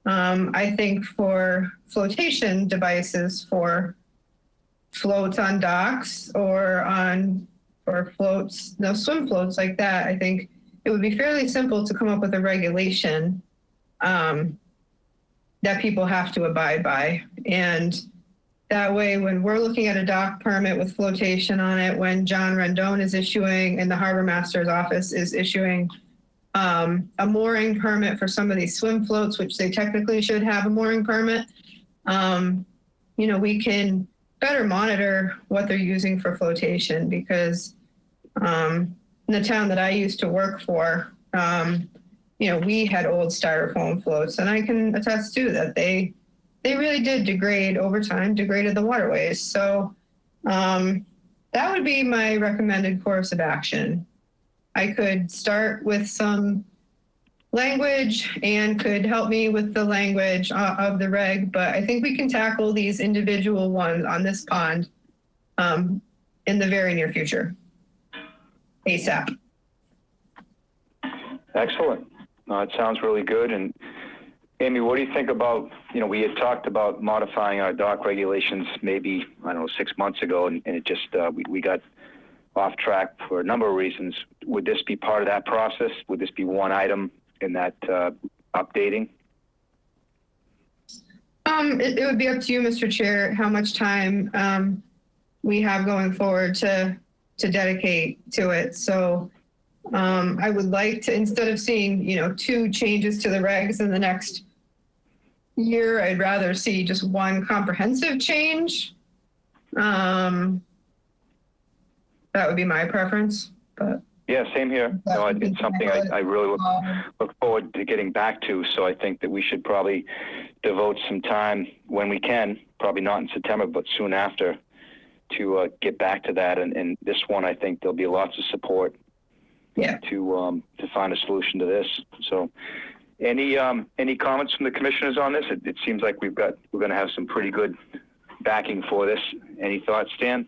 I think for flotation devices for floats on docks or floats, swim floats like that, I think it would be fairly simple to come up with a regulation that people have to abide by. And that way, when we're looking at a dock permit with flotation on it, when John Rendon is issuing and the harbor master's office is issuing a mooring permit for some of these swim floats, which they technically should have a mooring permit, we can better monitor what they're using for flotation, because in the town that I used to work for, we had old styrofoam floats, and I can attest to that they really did degrade over time, degraded the waterways. So that would be my recommended course of action. I could start with some language and could help me with the language of the reg, but I think we can tackle these individual ones on this pond in the very near future, ASAP. Excellent. It sounds really good. And Amy, what do you think about, we had talked about modifying our dock regulations maybe, 6 months ago, and it just, we got off track for a number of reasons. Would this be part of that process? Would this be one item in that updating? It would be up to you, Mr. Chair, how much time we have going forward to dedicate to it. So I would like to, instead of seeing, 2 changes to the regs in the next year, I'd rather see just one comprehensive change. That would be my preference, but. Yeah, same here. It's something I really look forward to getting back to. So I think that we should probably devote some time when we can, probably not in September, but soon after, to get back to that. And this one, I think there'll be lots of support. Yeah. To find a solution to this. So, any comments from the commissioners on this? It seems like we're going to have some pretty good backing for this. Any thoughts, Stan?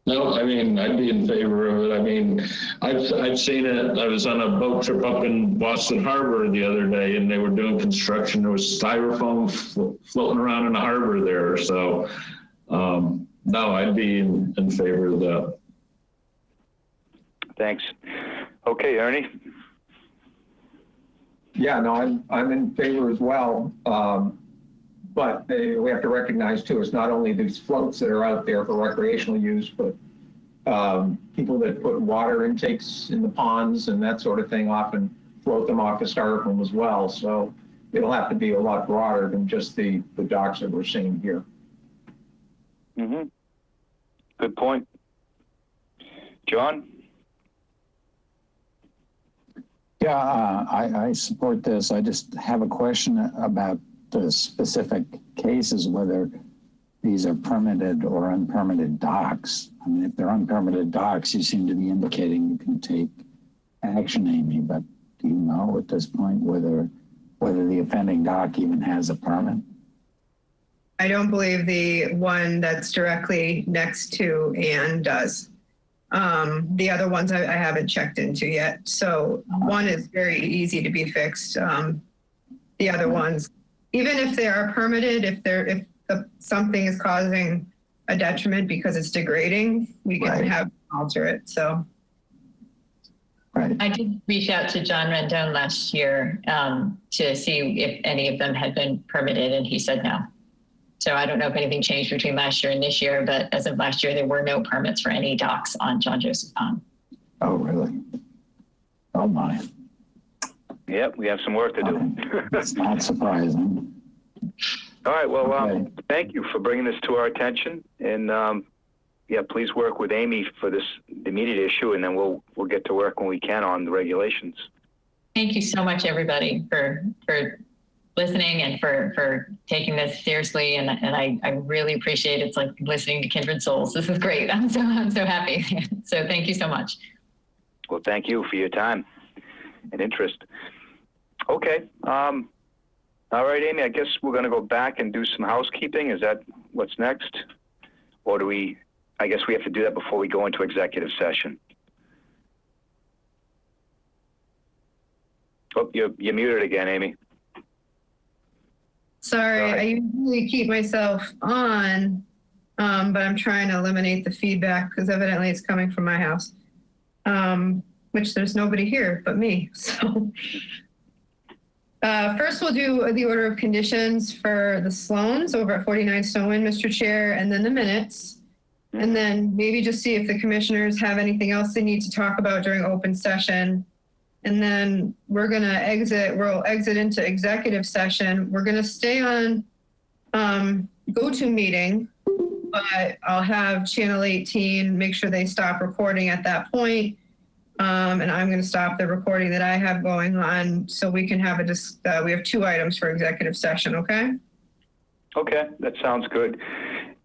No, I mean, I'd be in favor of it. I mean, I've seen it. I was on a boat trip up in Boston Harbor the other day, and they were doing construction. There was styrofoam floating around in the harbor there. So, no, I'd be in favor of that. Thanks. Okay, Ernie. Yeah, no, I'm in favor as well. But we have to recognize too, it's not only these floats that are out there for recreational use, but people that put water intakes in the ponds and that sort of thing often float them off the styrofoam as well. So it'll have to be a lot broader than just the docks that we're seeing here. Mm-hmm. Good point. John? Yeah, I support this. I just have a question about the specific cases, whether these are permitted or unpermitted docks. I mean, if they're unpermitted docks, you seem to be indicating you can take action, Amy, but do you know at this point whether the offending dock even has a permit? I don't believe the one that's directly next to Ann does. The other ones I haven't checked into yet. So one is very easy to be fixed. The other ones, even if they are permitted, if something is causing a detriment because it's degrading, we can have alter it. So. Right. I did reach out to John Rendon last year to see if any of them had been permitted, and he said no. So I don't know if anything changed between last year and this year, but as of last year, there were no permits for any docks on John Joseph Pond. Oh, really? Oh, my. Yep, we have some work to do. It's not surprising. All right, well, Okay. thank you for bringing this to our attention. And yeah, please work with Amy for the immediate issue, and then we'll get to work when we can on the regulations. Thank you so much, everybody, for listening and for taking this seriously. And I really appreciate it. It's like listening to kindred souls. This is great. I'm so happy. So thank you so much. Well, thank you for your time and interest. Okay. All right, Amy, I guess we're going to go back and do some housekeeping. Is that what's next? Or do we, I guess we have to do that before we go into executive session. Oh, you're muted again, Amy. Sorry, I usually keep myself on, but I'm trying to eliminate the feedback because evidently it's coming from my house, which there's nobody here but me. So first we'll do the order of conditions for the Sloans over at 49 Snowin, Mr. Chair, and then the minutes. And then maybe just see if the commissioners have anything else they need to talk about during open session. And then we'll exit into executive session. We're gonna stay on GoToMeeting, but I'll have channel 18 make sure they stop recording at that point. And I'm gonna stop the recording that I have going on so we can have we have 2 items for executive session, okay? Okay, that sounds good.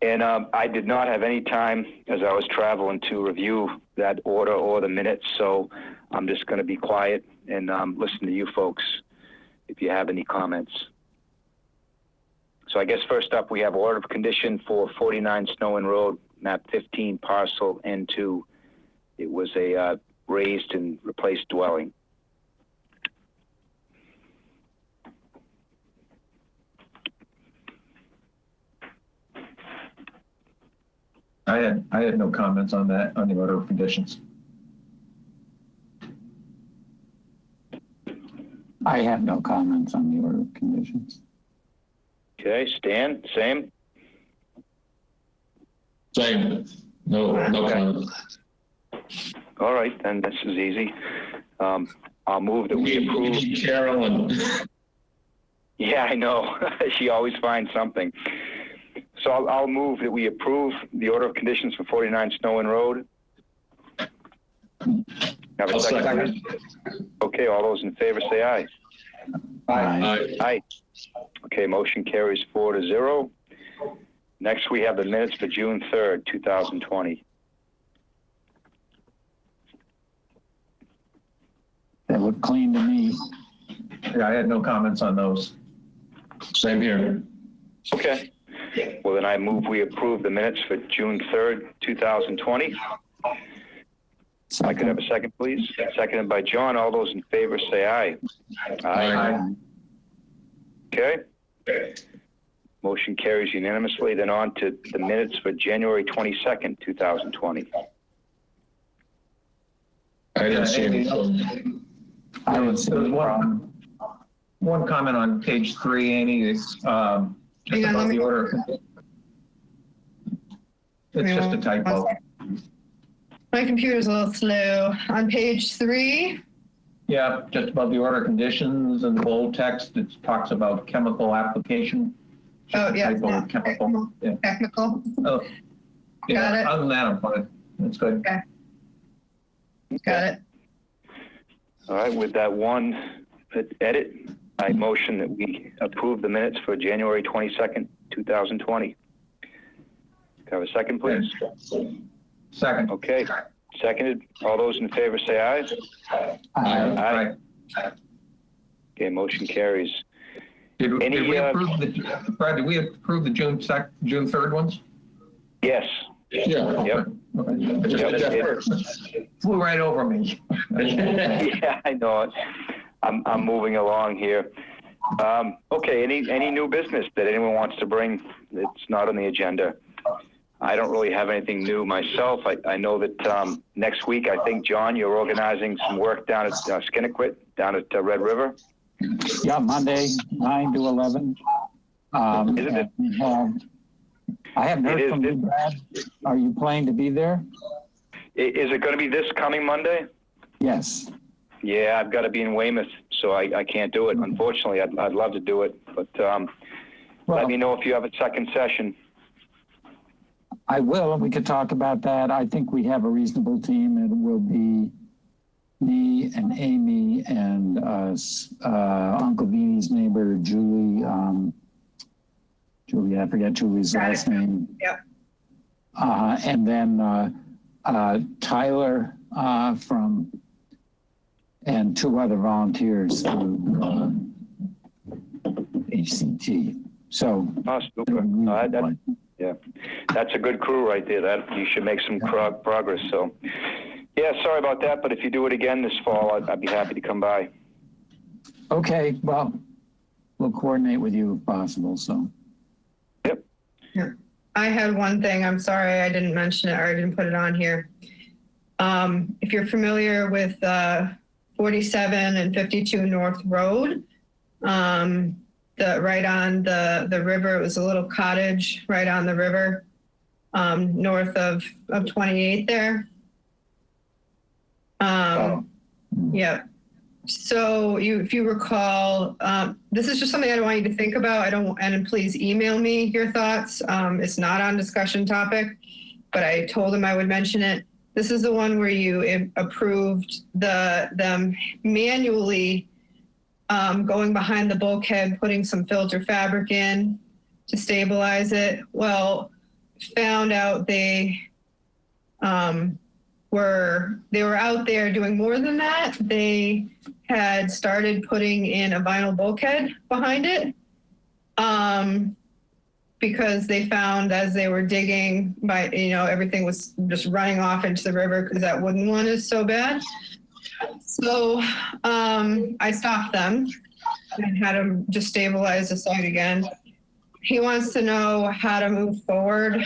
And I did not have any time as I was traveling to review that order or the minutes, so I'm just going to be quiet and listen to you folks if you have any comments. So I guess first up, we have order of condition for 49 Snowin Road, map 15, parcel N2. It was a raised and replaced dwelling. I had no comments on that, on the order of conditions. I have no comments on the order of conditions. Okay, Stan, same? Same. No comment. All right, then this is easy. I'll move that we approve. Carolyn. Yeah, I know. She always finds something. So I'll move that we approve the order of conditions for 49 Snowin Road. Have a second, please. Okay, all those in favor say aye. Aye. Aye. Okay, motion carries 4-0. Next, we have the minutes for June 3rd, 2020. They look clean to me. Yeah, I had no comments on those. Same here. Okay. Well, then I move we approve the minutes for June 3rd, 2020. If I could have a second, please. Seconded by John. All those in favor say aye. Aye. Okay. Motion carries unanimously. Then on to the minutes for January 22nd, 2020. I didn't see any. I would say one comment on page 3, Amy, is just about the order. It's just a typo. My computer's a little slow. On page 3. Yeah, just above the order conditions and the bold text, it talks about chemical application. Oh, yeah. Typo, chemical. Yeah. Technical. Oh, yeah. Got it. Other than that, I'm fine. That's good. Okay. Got it. All right, with that one edit, I motion that we approve the minutes for January 22nd, 2020. Can I have a second, please? Second. Okay, seconded. All those in favor say aye. Aye. Okay, motion carries. Did we approve the, Brad, did we approve the June 3rd ones? Yes. Yeah. Yep. It flew right over me. Yeah, I know it. I'm moving along here. Okay, any new business that anyone wants to bring that's not on the agenda? I don't really have anything new myself. I know that next week, I think, John, you're organizing some work down at Skinnequit, down at Red River. Yeah, Monday, 9 to 11. I haven't heard from you, Brad. Are you planning to be there? Is it going to be this coming Monday? Yes. Yeah, I've got to be in Weymouth, so I can't do it. Unfortunately, I'd love to do it, but let me know if you have a second session. I will, and we could talk about that. I think we have a reasonable team. It will be me and Amy and Uncle Beanie's neighbor, Julie. Julie, I forget Julie's last name. Yep. And then Tyler and 2 other volunteers through HCT. So, super. Yeah, that's a good crew right there. That you should make some progress. So, yeah, sorry about that, but if you do it again this fall, I'd be happy to come by. Okay, well, we'll coordinate with you if possible. So. Yep. Yeah. I had one thing. I'm sorry I didn't mention it or I didn't put it on here. If you're familiar with 47 and 52 North Road, right on the river, it was a little cottage right on the river, north of 28 there. Yeah. So if you recall, this is just something I don't want you to think about. And please email me your thoughts. It's not on discussion topic, but I told him I would mention it. This is the one where you approved them manually going behind the bulkhead, putting some filter fabric in to stabilize it. Well, found out they were out there doing more than that. They had started putting in a vinyl bulkhead behind it because they found as they were digging, everything was just running off into the river because that wooden one is so bad. So I stopped them and had him just stabilize the site again. He wants to know how to move forward.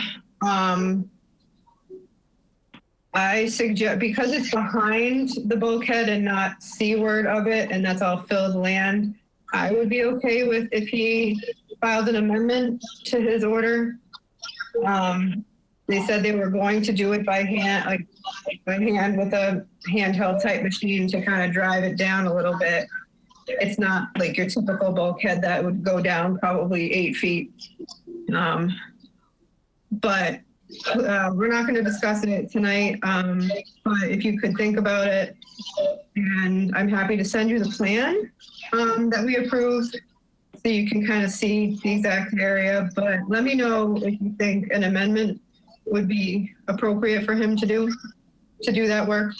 I suggest, because it's behind the bulkhead and not seaward of it, and that's all filled land, I would be okay with if he filed an amendment to his order. They said they were going to do it by hand, with a handheld type machine to kind of drive it down a little bit. It's not like your typical bulkhead that would go down probably 8 feet. But we're not going to discuss it tonight, but if you could think about it, and I'm happy to send you the plan that we approved so you can kind of see the exact area, but let me know if you think an amendment would be appropriate for him to do that work.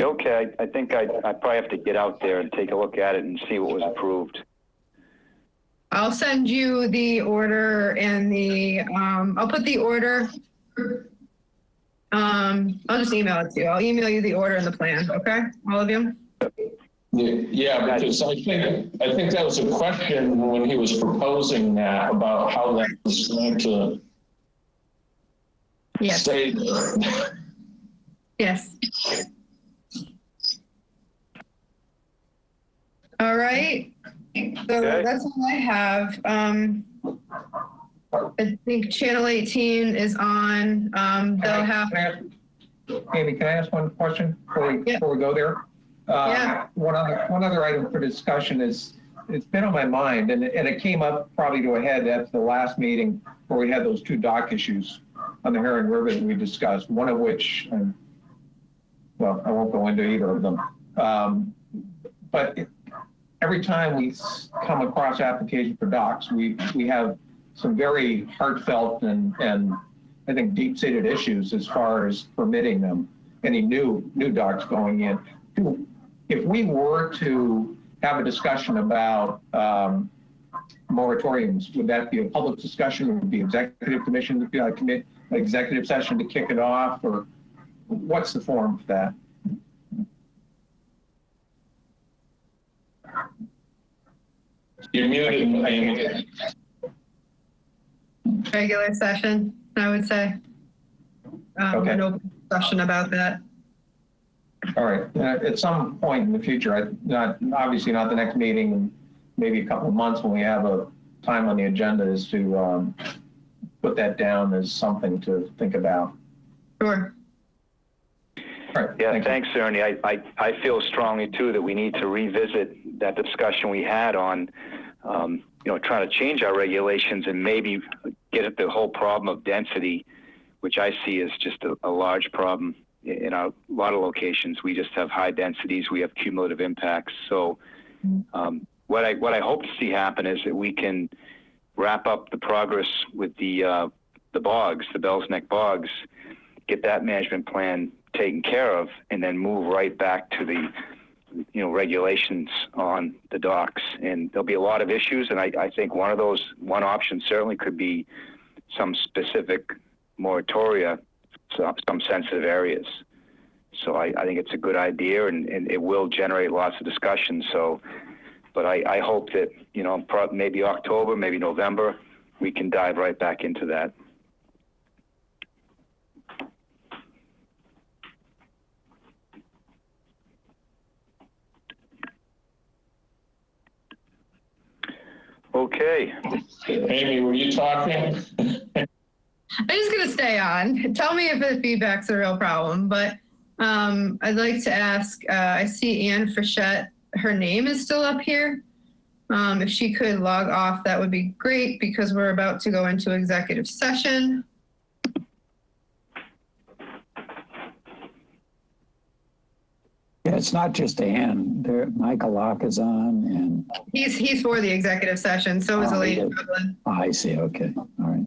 Okay, I think I probably have to get out there and take a look at it and see what was approved. I'll send you the order and I'll put the order. I'll just email it to you. I'll email you the order and the plan. Okay, all of you. Yeah, because I think that was a question when he was proposing that about how that was going to stay there. Yes. All right. So that's all I have. I think Channel 18 is on. They'll have. Amy, can I ask one question before we go there? One other item for discussion is, it's been on my mind, and it came up probably to a head at the last meeting where we had those 2 dock issues on the Herring River that we discussed, one of which well, I won't go into either of them. But every time we come across application for docks, we have some very heartfelt and I think deep-seated issues as far as permitting them, any new docks going in. If we were to have a discussion about moratoriums, would that be a public discussion? Would it be executive commission, executive session to kick it off, or what's the forum for that? You're muted, Amy. Regular session, I would say. Okay. An open discussion about that. All right. At some point in the future, obviously not the next meeting, maybe a couple of months when we have a time on the agenda, is to put that down as something to think about. Sure. All right. Yeah, thanks, Ernie. I feel strongly too that we need to revisit that discussion we had on, trying to change our regulations and maybe get at the whole problem of density, which I see as just a large problem in a lot of locations. We just have high densities. We have cumulative impacts. So what I hope to see happen is that we can wrap up the progress with the bogs, the Bell's Neck bogs, get that management plan taken care of, and then move right back to the regulations on the docks. And there'll be a lot of issues, and I think one option certainly could be some specific moratoria, some sensitive areas. So I think it's a good idea, and it will generate lots of discussion. So, but I hope that, maybe October, maybe November, we can dive right back into that. Okay. Amy, were you talking? I'm just going to stay on. Tell me if the feedback's a real problem, but I'd like to ask, I see Anne Frechette, her name is still up here. If she could log off, that would be great, because we're about to go into executive session. Yeah, it's not just Ann. Michael Locke is on, and He's for the executive session. So is Elaine Goodland. I see. Okay, all right.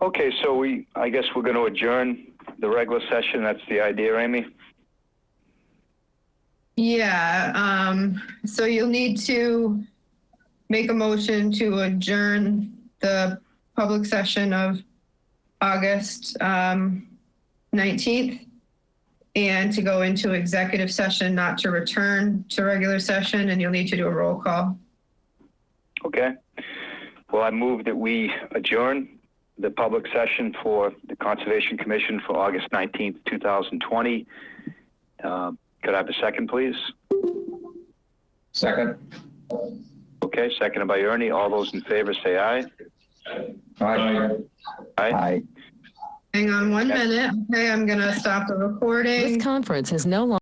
Okay, so I guess we're going to adjourn the regular session. That's the idea, Amy? Yeah. So you'll need to make a motion to adjourn the public session of August 19th. And to go into executive session, not to return to regular session, and you'll need to do a roll call. Okay. Well, I move that we adjourn the public session for the Conservation Commission for August 19th, 2020. Could I have a second, please? Second. Okay, seconded by Ernie. All those in favor say aye. Aye. Aye. Aye. Hang on 1 minute. Okay, I'm going to stop the recording. This conference has no longer